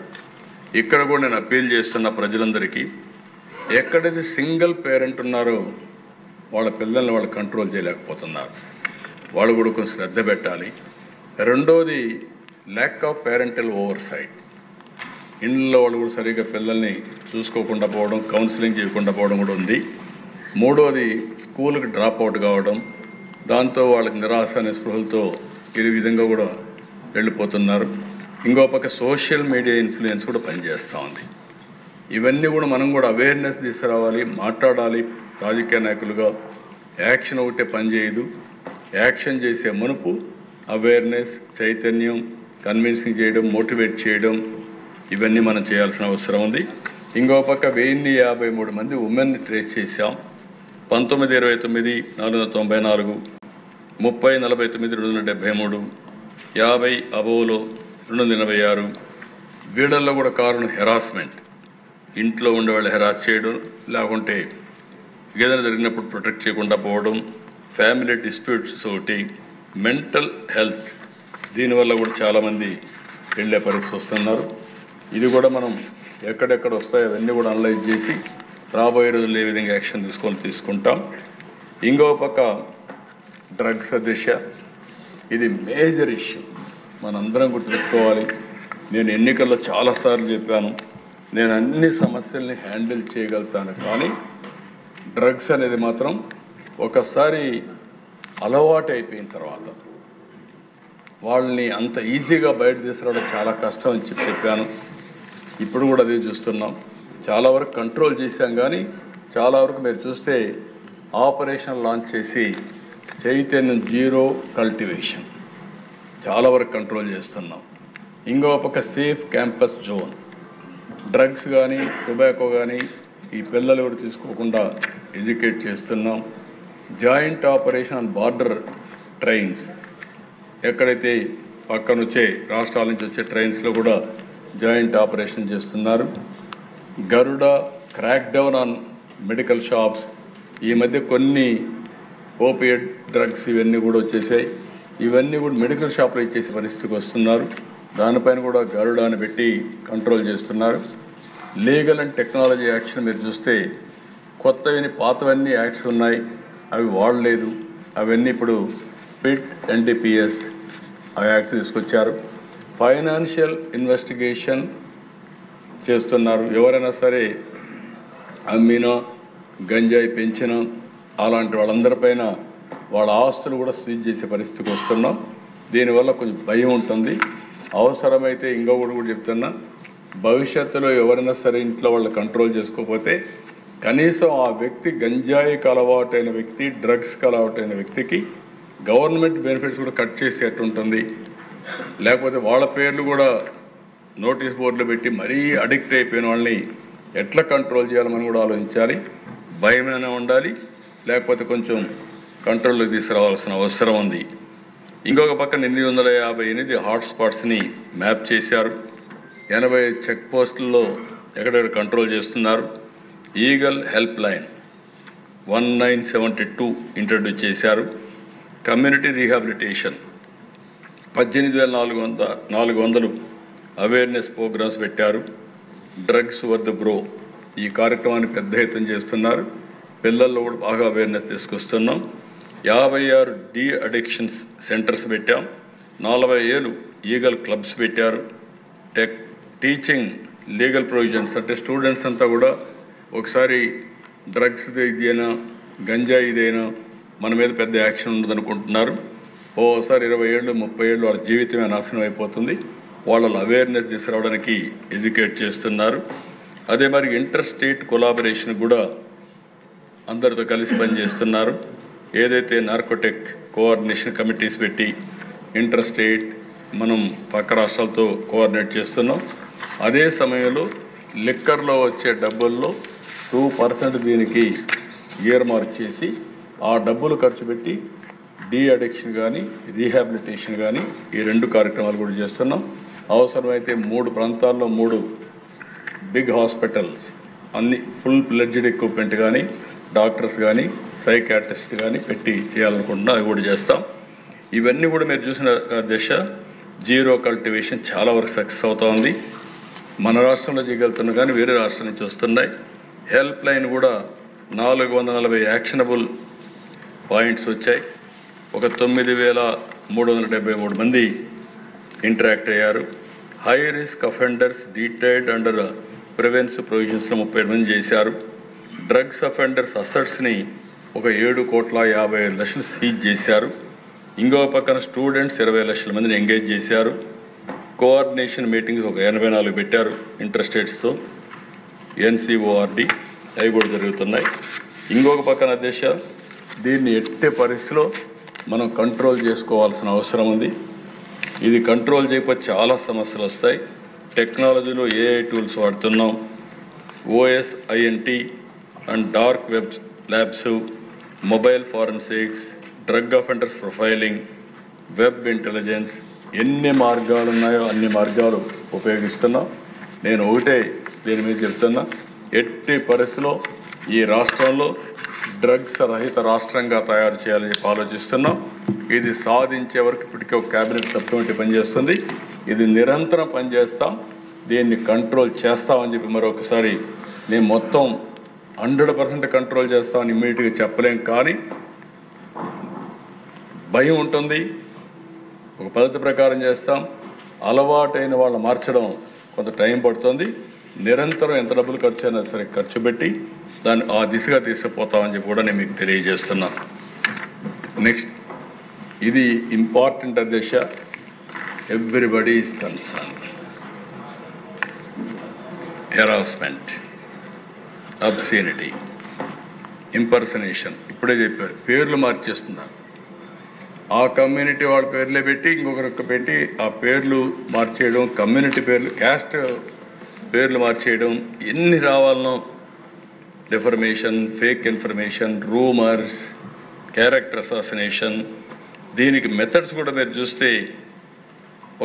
ఇక్కడ కూడా నేను అప్పీల్ చేస్తున్న ప్రజలందరికీ, ఎక్కడైతే సింగిల్ పేరెంట్ ఉన్నారో వాళ్ళ పిల్లల్ని వాళ్ళు కంట్రోల్ చేయలేకపోతున్నారు, వాళ్ళు కూడా కొంచెం శ్రద్ధ పెట్టాలి. రెండోది lack of parental oversight, ఇంట్లో వాళ్ళు కూడా సరిగ్గా పిల్లల్ని చూసుకోకుండా పోవడం, కౌన్సిలింగ్ చేయకుండా పోవడం కూడా ఉంది. మూడోది స్కూల్కి డ్రాప్ అవుట్ కావడం, దాంతో వాళ్ళకి నిరాశ అనే స్పృహలతో ఈ విధంగా కూడా వెళ్ళిపోతున్నారు. ఇంకో పక్క సోషల్ మీడియా ఇన్ఫ్లుయెన్స్ కూడా పనిచేస్తూ ఉంది. ఇవన్నీ కూడా మనం కూడా అవేర్నెస్ తీసుకురావాలి, మాట్లాడాలి. రాజకీయ నాయకులుగా యాక్షన్ ఒకటే పనిచేయదు. యాక్షన్ చేసే మునుపు అవేర్నెస్, చైతన్యం, కన్విన్సింగ్ చేయడం, మోటివేట్ చేయడం, ఇవన్నీ మనం చేయాల్సిన అవసరం ఉంది. ఇంకో పక్క 1053 మంది ఉమెన్ని ట్రేస్ చేశాం. 1929 494, 3049 273, 50 అబోలో 286. వీళ్ళల్లో కూడా కారణం హెరాస్మెంట్. ఇంట్లో ఉండేవాళ్ళు హెరాస్ చేయడం, లేకుంటే ఏదైనా జరిగినప్పుడు ప్రొటెక్ట్ చేయకుండా పోవడం, ఫ్యామిలీ డిస్ప్యూట్స్ ఒకటి, మెంటల్ హెల్త్, దీనివల్ల కూడా చాలామంది వెళ్ళే పరిస్థితి వస్తున్నారు. ఇది కూడా మనం ఎక్కడెక్కడ వస్తాయో అవన్నీ కూడా అనలైజ్ చేసి రాబోయే రోజుల్లో ఏ విధంగా యాక్షన్ తీసుకుంటాం. ఇంకో పక్క డ్రగ్స్ దిశ, ఇది మేజర్ ఇష్యూ, మనందరం గుర్తుపెట్టుకోవాలి. నేను ఎన్నికల్లో చాలాసార్లు చెప్పాను, నేను అన్ని సమస్యల్ని హ్యాండిల్ చేయగలుగుతాను, కానీ డ్రగ్స్ అనేది మాత్రం ఒకసారి అలవాటు అయిపోయిన తర్వాత వాళ్ళని అంత ఈజీగా బయట తీసుకురావడం చాలా కష్టం అని చెప్పాను. ఇప్పుడు కూడా అదే చూస్తున్నాం. చాలా వరకు కంట్రోల్ చేశాం, కానీ చాలా వరకు మీరు చూస్తే ఆపరేషన్ లాంచ్ చేసి చైతన్యం జీరో కల్టివేషన్ చాలా వరకు కంట్రోల్ చేస్తున్నాం. ఇంకో పక్క సేఫ్ క్యాంపస్ జోన్, డ్రగ్స్ కానీ టొబాకో కానీ ఈ పిల్లలు కూడా తీసుకోకుండా ఎడ్యుకేట్ చేస్తున్నాం. Joint operation on border trains, ఎక్కడైతే పక్కన వచ్చే రాష్ట్రాల నుంచి వచ్చే ట్రైన్స్లో కూడా జాయింట్ ఆపరేషన్ చేస్తున్నారు. Garuda crack down on medical shops, ఈ మధ్య కొన్ని ఓపియడ్ డ్రగ్స్ ఇవన్నీ కూడా వచ్చేసాయి. ఇవన్నీ కూడా మెడికల్ షాప్లో ఇచ్చేసే పరిస్థితికి వస్తున్నారు. దానిపైన కూడా గరుడ అని పెట్టి కంట్రోల్ చేస్తున్నారు. లీగల్ అండ్ టెక్నాలజీ యాక్షన్ మీరు చూస్తే కొత్తవి పాతవన్నీ యాక్ట్స్ ఉన్నాయి, అవి వాడలేదు. అవన్నీ ఇప్పుడు పిట్ ఎన్డీపీఎస్ ఆ యాక్ట్ తీసుకొచ్చారు. ఫైనాన్షియల్ ఇన్వెస్టిగేషన్ చేస్తున్నారు. ఎవరైనా సరే అమ్మినా, గంజాయి పెంచినా అలాంటి వాళ్ళందరిపైన వాళ్ళ ఆస్తులు కూడా సీజ్ చేసే పరిస్థితికి వస్తున్నాం. దీనివల్ల కొంచెం భయం ఉంటుంది. అవసరమైతే ఇంకొకటి కూడా చెప్తున్నా, భవిష్యత్తులో ఎవరైనా సరే ఇంట్లో వాళ్ళు కంట్రోల్ చేసుకోకపోతే కనీసం ఆ వ్యక్తి గంజాయికి అలవాటైన వ్యక్తి, డ్రగ్స్కి అలవాటైన వ్యక్తికి గవర్నమెంట్ బెనిఫిట్స్ కూడా కట్ చేసేట్టు ఉంటుంది. లేకపోతే వాళ్ళ పేర్లు కూడా నోటీస్ బోర్డులో పెట్టి మరీ అడిక్ట్ అయిపోయిన వాళ్ళని ఎట్లా కంట్రోల్ చేయాలని కూడా ఆలోచించాలి. భయమైనా ఉండాలి, లేకపోతే కొంచెం కంట్రోల్లోకి తీసుకురావాల్సిన అవసరం ఉంది. ఇంకొక పక్కన 858 హాట్స్పాట్స్ని మ్యాప్ చేశారు. 80 చెక్ పోస్టుల్లో ఎక్కడెక్కడ కంట్రోల్ చేస్తున్నారు. ఈగల్ హెల్ప్ లైన్ 1972 ఇంట్రడ్యూస్ చేశారు. కమ్యూనిటీ రీహాబిలిటేషన్ 18,400 అవేర్నెస్ ప్రోగ్రామ్స్ పెట్టారు. డ్రగ్స్ వద్దు బ్రో, ఈ కార్యక్రమాన్ని పెద్ద ఎత్తున చేస్తున్నారు. పిల్లల్లో కూడా బాగా అవేర్నెస్ తీసుకొస్తున్నాం. 56 డీ అడిక్షన్స్ సెంటర్స్ పెట్టాం. 40 ఈగల్ క్లబ్స్ పెట్టారు. టీచింగ్ లీగల్ ప్రొవిజన్స్, అంటే స్టూడెంట్స్ అంతా కూడా ఒకసారి డ్రగ్స్ ఇదైనా గంజాయి ఇదైనా మన మీద పెద్ద యాక్షన్ ఉండదనుకుంటున్నారు. ఓసారి 20 ఏళ్ళు 30 ఏళ్ళు వాళ్ళ జీవితమే నాశనం అయిపోతుంది. వాళ్ళని అవేర్నెస్ తీసుకురావడానికి ఎడ్యుకేట్ చేస్తున్నారు. అదే మరి ఇంటర్ స్టేట్ కొలాబరేషన్ కూడా అందరితో కలిసి పనిచేస్తున్నారు. ఏదైతే నార్కోటిక్ కోఆర్డినేషన్ కమిటీస్ పెట్టి ఇంటర్ స్టేట్ మనం పక్క రాష్ట్రాలతో కోఆర్డినేట్ చేస్తున్నాం. అదే సమయంలో లిక్కర్లో వచ్చే డబ్బుల్లో 2% దీనికి ఇయర్ మార్క్ చేసి ఆ డబ్బులు ఖర్చు పెట్టి డీ అడిక్షన్ కానీ రీహాబిలిటేషన్ కానీ ఈ 2 కార్యక్రమాలు కూడా చేస్తున్నాం. అవసరమైతే 3 ప్రాంతాల్లో 3 బిగ్ హాస్పిటల్స్ అన్ని ఫుల్ ప్లెడ్జ్డ్ ఎక్విప్మెంట్ కానీ డాక్టర్స్ కానీ సైకాట్రిస్ట్ కానీ పెట్టి చేయాలనుకుంటున్నా, అవి కూడా చేస్తాం. ఇవన్నీ కూడా మీరు చూసిన దిశ జీరో కల్టివేషన్ చాలా వరకు సక్సెస్ అవుతూ ఉంది. మన రాష్ట్రంలో చేయగలుగుతున్నాం, కానీ వేరే రాష్ట్రం నుంచి వస్తున్నాయి. హెల్ప్ లైన్ కూడా 440 యాక్షనబుల్ పాయింట్స్ వచ్చాయి. ఒక 9,373 మంది ఇంటరాక్ట్ అయ్యారు. High risk offenders detailed under preventive ప్రొవిజన్స్లో 37 మంది చేశారు. డ్రగ్స్ అఫెండర్స్ అసెట్స్ని ఒక 7,55,00,000 సీజ్ చేశారు. ఇంకో పక్కన స్టూడెంట్స్ 20 లక్షల మందిని ఎంగేజ్ చేశారు. కోఆర్డినేషన్ మీటింగ్స్ ఒక 84 పెట్టారు ఇంటర్ స్టేట్స్తో, NCORD, అవి కూడా జరుగుతున్నాయి. ఇంకొక పక్కన దేశ దీన్ని ఎట్టే పరిస్థితిలో మనం కంట్రోల్ చేసుకోవాల్సిన అవసరం ఉంది. ఇది కంట్రోల్ చేయకపోతే చాలా సమస్యలు వస్తాయి. టెక్నాలజీలో AI టూల్స్ వాడుతున్నాం. OSINT and dark web labs, mobile forensics, drug offenders profiling, web intelligence, ఎన్ని మార్గాలు ఉన్నాయో అన్ని మార్గాలు ఉపయోగిస్తున్నాం. నేను ఒకటే దీని మీద చెప్తున్నా, ఎట్టి పరిస్థితిలో ఈ రాష్ట్రంలో డ్రగ్స్ రహిత రాష్ట్రంగా తయారు చేయాలని ఆలోచిస్తున్నాం. ఇది సాధించే వరకు ఇప్పటికే ఒక క్యాబినెట్ సబ్ కమిటీ పనిచేస్తుంది. ఇది నిరంతరం పనిచేస్తాం, దీన్ని కంట్రోల్ చేస్తామని చెప్పి మరొకసారి నేను మొత్తం 100% కంట్రోల్ చేస్తామని ఇమ్మీడియట్గా చెప్పలేం. కానీ భయం ఉంటుంది, ఒక పద్ధతి ప్రకారం చేస్తాం. అలవాటైన వాళ్ళు మార్చడం కొంత టైం పడుతుంది. నిరంతరం ఎంత డబ్బులు ఖర్చు అయినా సరే ఖర్చు పెట్టి దాన్ని ఆ దిశగా తీసుకుపోతామని చెప్పి కూడా నేను మీకు తెలియజేస్తున్నాను. నెక్స్ట్, ఇది ఇంపార్టెంట్ అధ్యక్ష. Everybody is concern. Harassment, obscenity, impersonation, ఇప్పుడే చెప్పారు, పేర్లు మార్చేస్తున్నారు. ఆ కమ్యూనిటీ వాళ్ళ పేర్లే పెట్టి ఇంకొకరికి పెట్టి ఆ పేర్లు మార్చేయడం, కమ్యూనిటీ పేర్లు, క్యాస్ట్ పేర్లు మార్చేయడం, ఎన్ని రావాలనో, defamation, fake information, rumours, character assassination. దీనికి మెథడ్స్ కూడా మీరు చూస్తే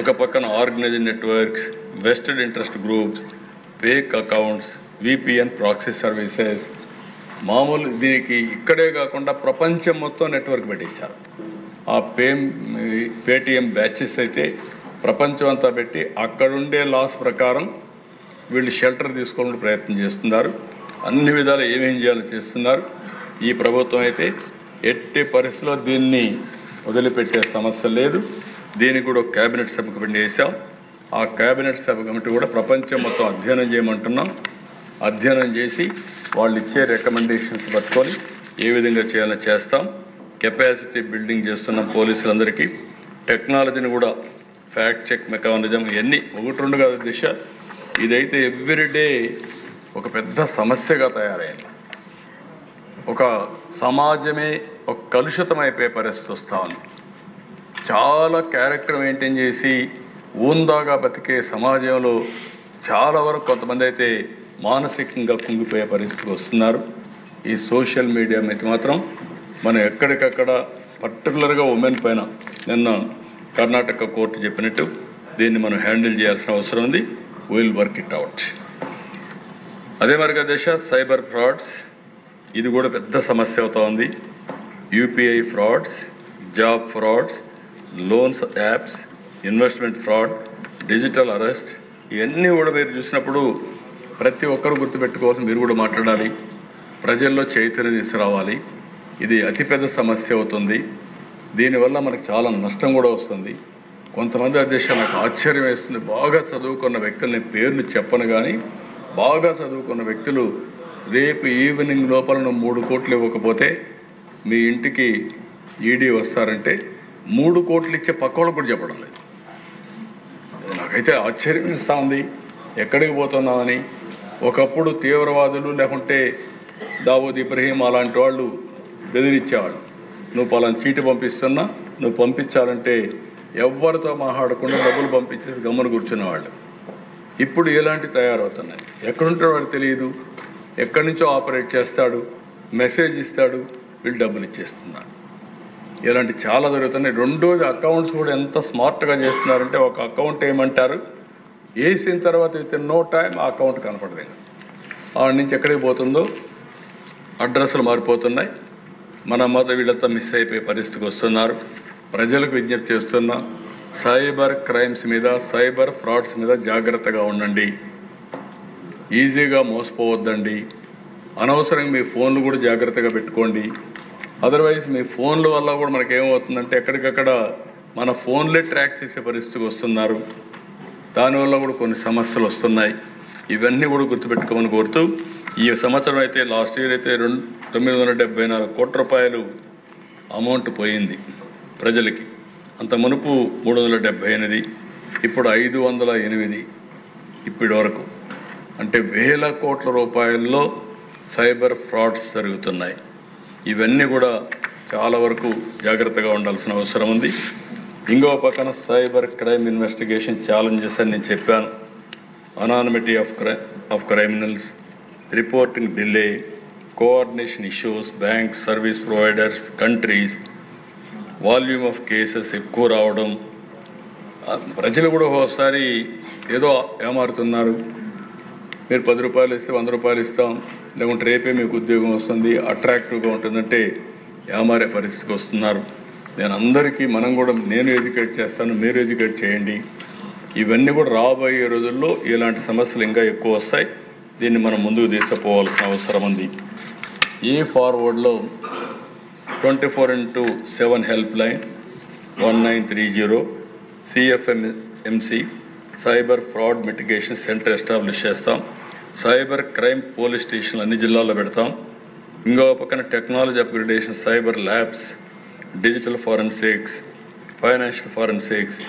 ఒక పక్కన organised networks, vested interest groups, fake accounts, VPN proxy services, మామూలు దీనికి ఇక్కడే కాకుండా ప్రపంచం మొత్తం నెట్వర్క్ పెట్టేశారు. ఆ పేటిఎం బ్యాచెస్ అయితే ప్రపంచం అంతా పెట్టి అక్కడుండే లాస్ ప్రకారం వీళ్ళు షెల్టర్ తీసుకోవడానికి ప్రయత్నం చేస్తున్నారు. అన్ని విధాలు ఏమేం చేయాలో చేస్తున్నారు. ఈ ప్రభుత్వం అయితే ఎట్టి పరిస్థితిలో దీన్ని వదిలిపెట్టే సమస్య లేదు. దీనికి కూడా క్యాబినెట్ సబ్ కమిటీ వేసాం. ఆ క్యాబినెట్ సబ్ కమిటీ కూడా ప్రపంచం మొత్తం అధ్యయనం చేయమంటున్నాం. అధ్యయనం చేసి వాళ్ళు ఇచ్చే రికమెండేషన్స్ పట్టుకొని ఏ విధంగా చేయాలో చేస్తాం. కెపాసిటీ బిల్డింగ్ చేస్తున్నాం పోలీసులందరికీ. టెక్నాలజీని కూడా ఫ్యాక్ట్ చెక్ మెకానిజం ఇవన్నీ 1-2 కాదు దిశ. ఇదైతే ఎవ్రీడే ఒక పెద్ద సమస్యగా తయారైంది. ఒక సమాజమే ఒక కలుషితమైపోయే పరిస్థితి వస్తూ ఉంది. చాలా క్యారెక్టర్ మెయింటైన్ చేసి ఊందాగా బతికే సమాజంలో చాలా వరకు కొంతమంది అయితే మానసికంగా కుంగిపోయే పరిస్థితికి వస్తున్నారు. ఈ సోషల్ మీడియా మీద మాత్రం మనం ఎక్కడికక్కడ పర్టికులర్గా ఉమెన్ పైన నిన్న కర్ణాటక కోర్టు చెప్పినట్టు దీన్ని మనం హ్యాండిల్ చేయాల్సిన అవసరం ఉంది. Will work it out. అదే మరిగా దేశ సైబర్ ఫ్రాడ్స్, ఇది కూడా పెద్ద సమస్య అవుతా ఉంది. UPI frauds, job frauds, loans apps, investment fraud, digital arrest, ఇవన్నీ కూడా మీరు చూసినప్పుడు ప్రతి ఒక్కరు గుర్తుపెట్టుకోవాల్సి, మీరు కూడా మాట్లాడాలి, ప్రజల్లో చైతన్యం తీసుకురావాలి. ఇది అతిపెద్ద సమస్య అవుతుంది. దీనివల్ల మనకు చాలా నష్టం కూడా వస్తుంది. కొంతమంది అధ్యక్ష నాకు ఆశ్చర్యం వేస్తుంది, బాగా చదువుకున్న వ్యక్తులు, నేను పేర్లు చెప్పను కానీ బాగా చదువుకున్న వ్యక్తులు రేపు ఈవినింగ్ లోపల 3 కోట్లు ఇవ్వకపోతే మీ ఇంటికి ED వస్తారంటే 3 కోట్లు ఇచ్చే పక్కోళ్ళకు కూడా చెప్పడం లేదు. నాకైతే ఆశ్చర్యం ఇస్తూ ఉంది, ఎక్కడికి పోతున్నామని. ఒకప్పుడు తీవ్రవాదులు లేకుంటే దావూద్ ఇబ్రహీం అలాంటి వాళ్ళు బెదిరించేవాళ్ళు, నువ్వు పలానా చీటి పంపిస్తున్నా, నువ్వు పంపించాలంటే ఎవరితో మాట్లాడకుండా డబ్బులు పంపించేసి గమ్మున కూర్చునేవాళ్ళు. ఇప్పుడు ఎలాంటి తయారవుతున్నాయి, ఎక్కడుంటాడో వాడు తెలియదు, ఎక్కడి నుంచో ఆపరేట్ చేస్తాడు, మెసేజ్ ఇస్తాడు, వీళ్ళు డబ్బులు ఇచ్చేస్తున్నారు. ఇలాంటి చాలా జరుగుతున్నాయి. రెండోది అకౌంట్స్ కూడా ఎంత స్మార్ట్గా చేస్తున్నారంటే, ఒక అకౌంట్ ఏమంటారు వేసిన తర్వాత విత్ నో టైం ఆ అకౌంట్ కనపడలేదు. ఆడి నుంచి ఎక్కడికి పోతుందో అడ్రస్లు మారిపోతున్నాయి. మన వీళ్ళంతా మిస్ అయిపోయే పరిస్థితికి వస్తున్నారు. ప్రజలకు విజ్ఞప్తి చేస్తున్నా, సైబర్ క్రైమ్స్ మీద, సైబర్ ఫ్రాడ్స్ మీద జాగ్రత్తగా ఉండండి. ఈజీగా మోసపోవద్దండి. అనవసరంగా మీ ఫోన్లు కూడా జాగ్రత్తగా పెట్టుకోండి. అదర్వైజ్ మీ ఫోన్ల వల్ల కూడా మనకేమవుతుందంటే ఎక్కడికక్కడ మన ఫోన్లే ట్రాక్ చేసే పరిస్థితికి వస్తున్నారు. దానివల్ల కూడా కొన్ని సమస్యలు వస్తున్నాయి. ఇవన్నీ కూడా గుర్తుపెట్టుకోమని కోరుతూ, ఈ సంవత్సరం అయితే లాస్ట్ ఇయర్ అయితే 974 కోట్ల రూపాయలు అమౌంట్ పోయింది ప్రజలకి. అంత మునుపు 378, ఇప్పుడు 508 ఇప్పటి వరకు. అంటే వేల కోట్ల రూపాయల్లో సైబర్ ఫ్రాడ్స్ జరుగుతున్నాయి. ఇవన్నీ కూడా చాలా వరకు జాగ్రత్తగా ఉండాల్సిన అవసరం ఉంది. ఇంకో పక్కన సైబర్ క్రైమ్ ఇన్వెస్టిగేషన్ ఛాలెంజెస్ అని నేను చెప్పాను. Anonymity of criminals, reporting delay, coordination issues, banks, service providers, countries, volume of cases ఎక్కువ రావడం. ప్రజలు కూడా ఒకసారి ఏదో ఏమారుతున్నారు, మీరు 10 రూపాయలు ఇస్తే 100 రూపాయలు ఇస్తాం, లేకుంటే రేపే మీకు ఉద్యోగం వస్తుంది, అట్రాక్టివ్గా ఉంటుందంటే ఏమారే పరిస్థితికి వస్తున్నారు. నేను అందరికీ నేను ఎడ్యుకేట్ చేస్తాను, మీరు ఎడ్యుకేట్ చేయండి. ఇవన్నీ కూడా రాబోయే రోజుల్లో ఇలాంటి సమస్యలు ఇంకా ఎక్కువ వస్తాయి. దీన్ని మనం ముందుకు తీసుకుపోవాల్సిన అవసరం ఉంది. ఈ ఫార్వర్డ్లో 24/7 help line 1930 CFMC cyber fraud mitigation centre establish చేస్తాం. సైబర్ క్రైమ్ పోలీస్ స్టేషన్లు అన్ని జిల్లాల్లో పెడతాం. ఇంకో పక్కన technology upgradation, cyber labs, digital forensics, financial forensics,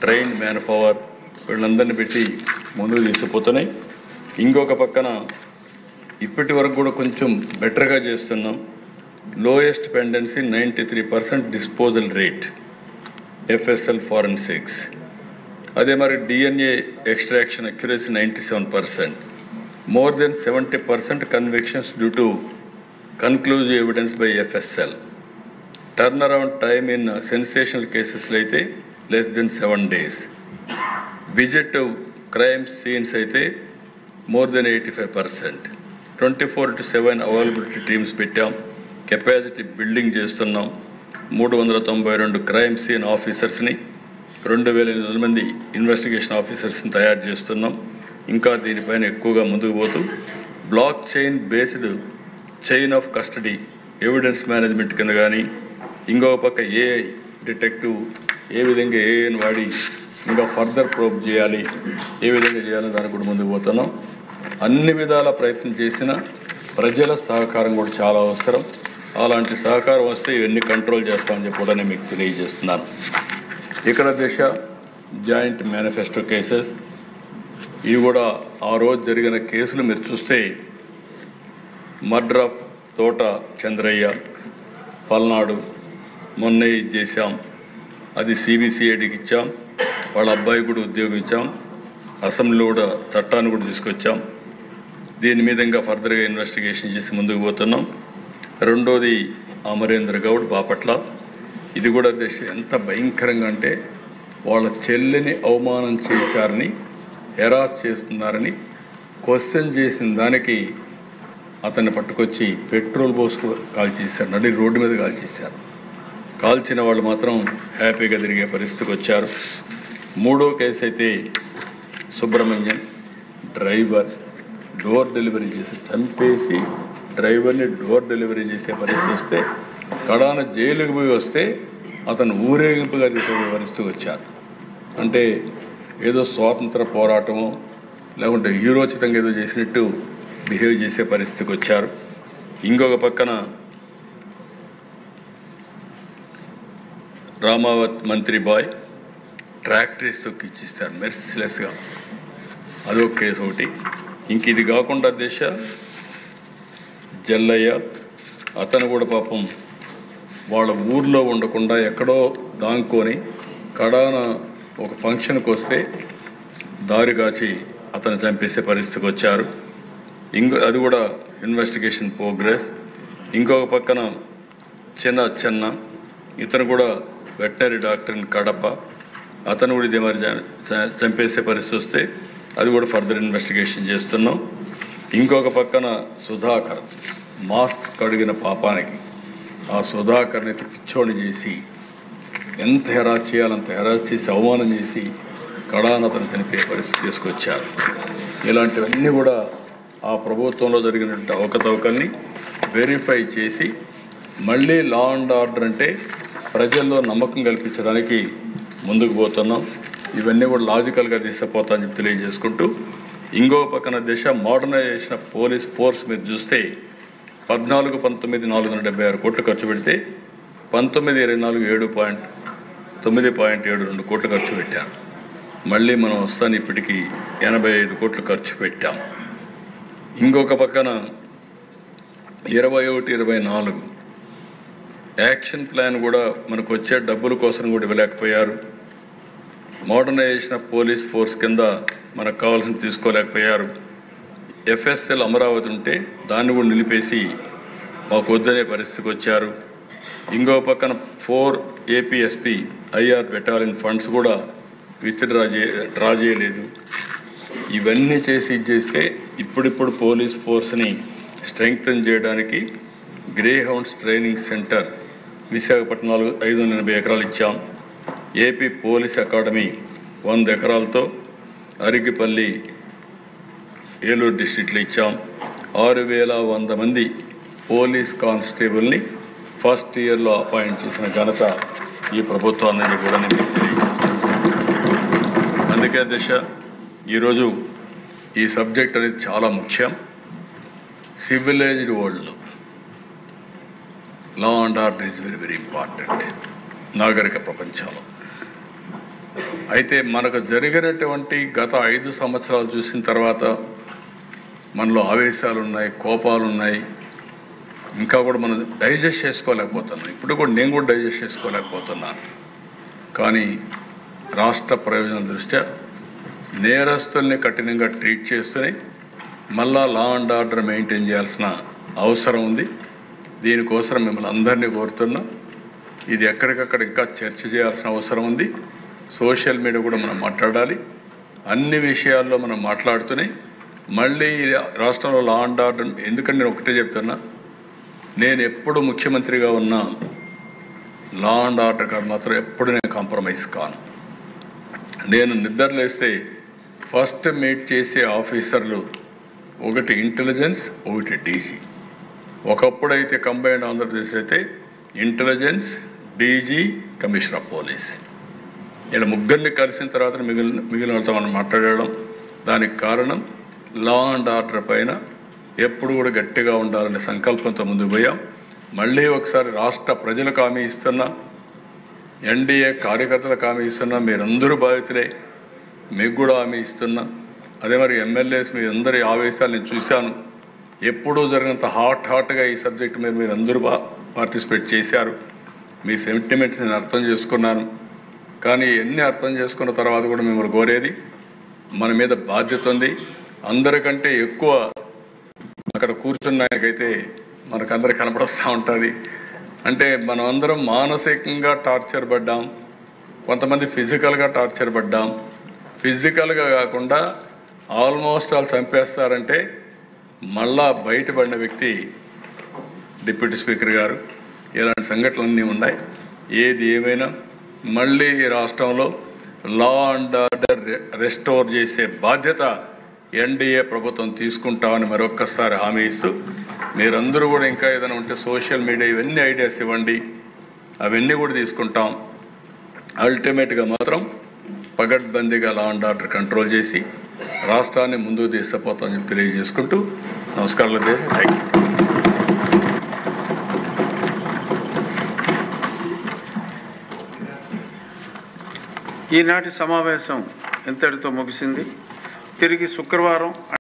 trained man power, వీళ్ళందరినీ పెట్టి ముందుకు తీసుకుపోతున్నాయి. ఇంకొక పక్కన ఇప్పటి వరకు కూడా కొంచెం బెటర్గా చేస్తున్నాం. Lowest pendency 93% disposal rate, FSL forensics. అదే మరి DNA extraction accuracy 97%. More than 70% convictions due to conclusive evidence by FSL. Turn around time in sensational కేసెస్లో అయితే less than 7 days. Visit crime scenes అయితే మోర్ దెన్ 85%. 24/7 అవైలబిలిటీ టీమ్స్ పెట్టాం. Capacity building చేస్తున్నాం. 392 crime scene ఆఫీసర్స్ని, 2800 మంది investigation ఆఫీసర్స్ని తయారు చేస్తున్నాం. ఇంకా దీనిపైన ఎక్కువగా ముందుకు పోతూ block chain based chain of custody evidence management కింద కానీ, ఇంకొక పక్క AI డిటెక్టివ్ ఏ విధంగా AIని వాడి ఇంకా ఫర్దర్ ప్రోబ్ చేయాలి, ఏ విధంగా చేయాలని దానికి కూడా ముందుకు పోతున్నాం. అన్ని విధాల ప్రయత్నం చేసిన ప్రజల సహకారం కూడా చాలా అవసరం. అలాంటి సహకారం వస్తే ఇవన్నీ కంట్రోల్ చేస్తామని చెప్పి కూడా నేను మీకు తెలియజేస్తున్నాను. ఇక్కడ జాయింట్ మేనిఫెస్టో కేసెస్, ఇవి కూడా ఆ రోజు జరిగిన కేసులు మీరు చూస్తే, మర్డర్ ఆఫ్ తోట చంద్రయ్య, పల్నాడు మొన్న చేశాం, అది CBCIDకి ఇచ్చాం. వాళ్ళ అబ్బాయి కూడా ఉద్యోగం ఇచ్చాం. అసెంబ్లీలో కూడా చట్టాన్ని కూడా తీసుకొచ్చాం. దీని మీద ఇంకా ఫర్దర్గా ఇన్వెస్టిగేషన్ చేసి ముందుకు పోతున్నాం. రెండోది అమరేంద్ర గౌడ్ బాపట్ల. ఇది కూడా ఎంత భయంకరంగా అంటే, వాళ్ళ చెల్లిని అవమానం చేశారని, హెరాస్ చేస్తున్నారని క్వశ్చన్ చేసిన దానికి అతన్ని పట్టుకొచ్చి పెట్రోల్ పోసుకు కాల్చేశారు, నడి రోడ్డు మీద కాల్చేశారు. కాల్చిన వాళ్ళు మాత్రం హ్యాపీగా తిరిగే పరిస్థితికి వచ్చారు. మూడో కేసు అయితే సుబ్రహ్మణ్యం, డ్రైవర్ డోర్ డెలివరీ చేసి చంపేసి డ్రైవర్ని డోర్ డెలివరీ చేసే పరిస్థితి వస్తే, కడాన జైలుకి పోయి వస్తే అతను ఊరేగింపుగా చేసే పరిస్థితికి వచ్చారు. అంటే ఏదో స్వాతంత్ర పోరాటమో లేకుంటే హీరోచితంగా ఏదో చేసినట్టు బిహేవ్ చేసే పరిస్థితికి వచ్చారు. ఇంకొక పక్కన రామావత్ మంత్రి బాయ్ ట్రాక్టరీస్ తొక్కిచ్చిస్తారు మెర్సిలెస్గా, అదొక కేసు ఒకటి. ఇంక ఇది కాకుండా జల్లయ్య, అతను కూడా పాపం వాళ్ళ ఊర్లో ఉండకుండా ఎక్కడో దాంకొని కడాన ఒక ఫంక్షన్కి వస్తే దారి కాచి అతను చంపేసే పరిస్థితికి వచ్చారు. అది కూడా ఇన్వెస్టిగేషన్ ప్రోగ్రెస్. ఇంకొక పక్కన చిన్న ఇతను కూడా వెటనరీ డాక్టర్ ఇన్ కడప, అతను కూడా ఇదే మరి చంపేసే పరిస్థితి వస్తే అది కూడా ఫర్దర్ ఇన్వెస్టిగేషన్ చేస్తున్నాం. ఇంకొక పక్కన సుధాకర్ మాస్క్ కడిగిన పాపానికి ఆ సుధాకర్ని పిచ్చోని చేసి ఎంత హెరాస్ చేయాలంత హెరాస్ చేసి అవమానం చేసి కడాన అతను చనిపోయే పరిస్థితి తీసుకొచ్చారు. ఇలాంటివన్నీ కూడా ఆ ప్రభుత్వంలో జరిగినటువంటి అవకతవకల్ని వెరిఫై చేసి మళ్ళీ లా అండ్ ఆర్డర్ అంటే ప్రజల్లో నమ్మకం కల్పించడానికి ముందుకు పోతున్నాం. ఇవన్నీ కూడా లాజికల్గా తీసుకుపోతామని చెప్పి తెలియజేసుకుంటూ ఇంకో పక్కన దిశ మోడర్నైజేషన్ పోలీస్ ఫోర్స్ మీద చూస్తే 14-19 476 కోట్లు ఖర్చు పెడితే 19-24 9.72 కోట్లు ఖర్చు పెట్టాం. మళ్ళీ మనం వస్తాను ఇప్పటికీ 85 కోట్లు ఖర్చు పెట్టాం. ఇంకొక పక్కన 21-24 యాక్షన్ ప్లాన్ కూడా మనకు వచ్చే డబ్బుల కోసం కూడా ఇవ్వలేకపోయారు. మోడర్నైజేషన్ ఆఫ్ పోలీస్ ఫోర్స్ కింద మనకు కావాల్సింది తీసుకోలేకపోయారు. FSL అమరావతి ఉంటే దాన్ని కూడా నిలిపేసి మాకు వద్దనే పరిస్థితికి వచ్చారు. ఇంకో పక్కన 4 APSP IR బెటాలియన్ ఫండ్స్ కూడా డ్రా చేయలేదు. ఇవన్నీ చేస్తే ఇప్పుడిప్పుడు పోలీస్ ఫోర్స్ని స్ట్రెంగ్తన్ చేయడానికి గ్రే హౌండ్స్ ట్రైనింగ్ సెంటర్ విశాఖపట్నంలో 580 ఎకరాలు ఇచ్చాం. AP police academy 100 ఎకరాలతో Arigipalli Eluru డిస్ట్రిక్ట్లో ఇచ్చాం. 6100 మంది పోలీస్ కానిస్టేబుల్ని ఫస్ట్ ఇయర్లో అపాయింట్ చేసిన ఘనత ఈ ప్రభుత్వాన్ని కూడా నేను తెలియజేస్తాను. అందుకే దిశ ఈరోజు ఈ సబ్జెక్ట్ అనేది చాలా ముఖ్యం. సివిలైజ్డ్ వరల్డ్లో law and order is very very important నాగరిక ప్రపంచంలో. అయితే మనకు జరిగినటువంటి గత 5 సంవత్సరాలు చూసిన తర్వాత మనలో ఆవేశాలు ఉన్నాయి, కోపాలు ఉన్నాయి, ఇంకా కూడా మనం డైజెస్ట్ చేసుకోలేకపోతున్నాం. ఇప్పుడు కూడా నేను కూడా డైజెస్ట్ చేసుకోలేకపోతున్నాను. కానీ రాష్ట్ర ప్రయోజనాల దృష్ట్యా నేరస్తుల్ని కఠినంగా ట్రీట్ చేస్తూనే మళ్ళా లా అండ్ ఆర్డర్ మెయింటైన్ చేయాల్సిన అవసరం ఉంది. దీనికోసం మిమ్మల్ని అందరినీ కోరుతున్నాం. ఇది ఎక్కడికక్కడ ఇంకా చర్చ చేయాల్సిన అవసరం ఉంది. సోషల్ మీడియా కూడా మనం మాట్లాడాలి. అన్ని విషయాల్లో మనం మాట్లాడుతూనే మళ్ళీ రాష్ట్రంలో లా అండ్ ఆర్డర్, ఎందుకంటే నేను ఒకటే చెప్తున్నా, నేను ఎప్పుడు ముఖ్యమంత్రిగా ఉన్నా లా అండ్ ఆర్డర్ కాదు మాత్రం ఎప్పుడు నేను కాంప్రమైజ్ కాను. నేను నిద్రలేస్తే ఫస్ట్ మీట్ చేసే ఆఫీసర్లు ఒకటి ఇంటెలిజెన్స్, ఒకటి డీజీ. ఒకప్పుడైతే కంబైన్డ్ ఆంధ్రప్రదేశ్ అయితే intelligence, DG, commissioner of police ఇలా ముగ్గురిని కలిసిన తర్వాత మిగిలిన వాళ్ళతో మనం మాట్లాడడం. దానికి కారణం లా అండ్ ఆర్డర్ పైన ఎప్పుడు కూడా గట్టిగా ఉండాలనే సంకల్పంతో ముందుకు పోయాం. మళ్ళీ ఒకసారి రాష్ట్ర ప్రజలకు హామీ ఇస్తున్నా, ఎన్డీఏ కార్యకర్తలకు హామీ ఇస్తున్నా, మీరందరూ బాధితులే, మీకు కూడా హామీ ఇస్తున్నా. అదే మరి ఎమ్మెల్యేస్ మీ అందరి ఆవేశాలు నేను చూశాను. ఎప్పుడూ జరిగినంత హాట్గా ఈ సబ్జెక్ట్ మీద మీరు అందరూ పార్టిసిపేట్ చేశారు. మీ సెంటిమెంట్స్ నేను అర్థం చేసుకున్నాను. కానీ ఎన్ని అర్థం చేసుకున్న తర్వాత కూడా మిమ్మల్ని కోరేది, మన మీద బాధ్యత ఉంది. అందరికంటే ఎక్కువ అక్కడ కూర్చున్నాకైతే మనకందరికి కనపడొస్తూ ఉంటుంది. అంటే మనం అందరం మానసికంగా టార్చర్ పడ్డాం, కొంతమంది ఫిజికల్గా టార్చర్ పడ్డాం. ఫిజికల్గా కాకుండా ఆల్మోస్ట్ వాళ్ళు చంపేస్తారంటే మళ్ళా బయటపడిన వ్యక్తి డిప్యూటీ స్పీకర్ గారు. ఇలాంటి సంఘటనలన్నీ ఉన్నాయి. ఏది ఏమైనా మళ్ళీ రాష్ట్రంలో లా అండ్ ఆర్డర్ రెస్టోర్ చేసే బాధ్యత ఎన్డీఏ ప్రభుత్వం తీసుకుంటామని మరొక్కసారి హామీ ఇస్తూ, మీరందరూ కూడా ఇంకా ఏదైనా ఉంటే సోషల్ మీడియా ఇవన్నీ ఐడియాస్ ఇవ్వండి, అవన్నీ కూడా తీసుకుంటాం. అల్టిమేట్గా మాత్రం పగడ్బందీగా లా అండ్ ఆర్డర్ కంట్రోల్ చేసి రాష్ట్రాన్ని ముందుకు తీసుకుపోతామని చెప్పి తెలియజేసుకుంటూ నమస్కారాలు. Thank you. ఈనాటి సమావేశం ఇంతటితో ముగిసింది. తిరిగి శుక్రవారం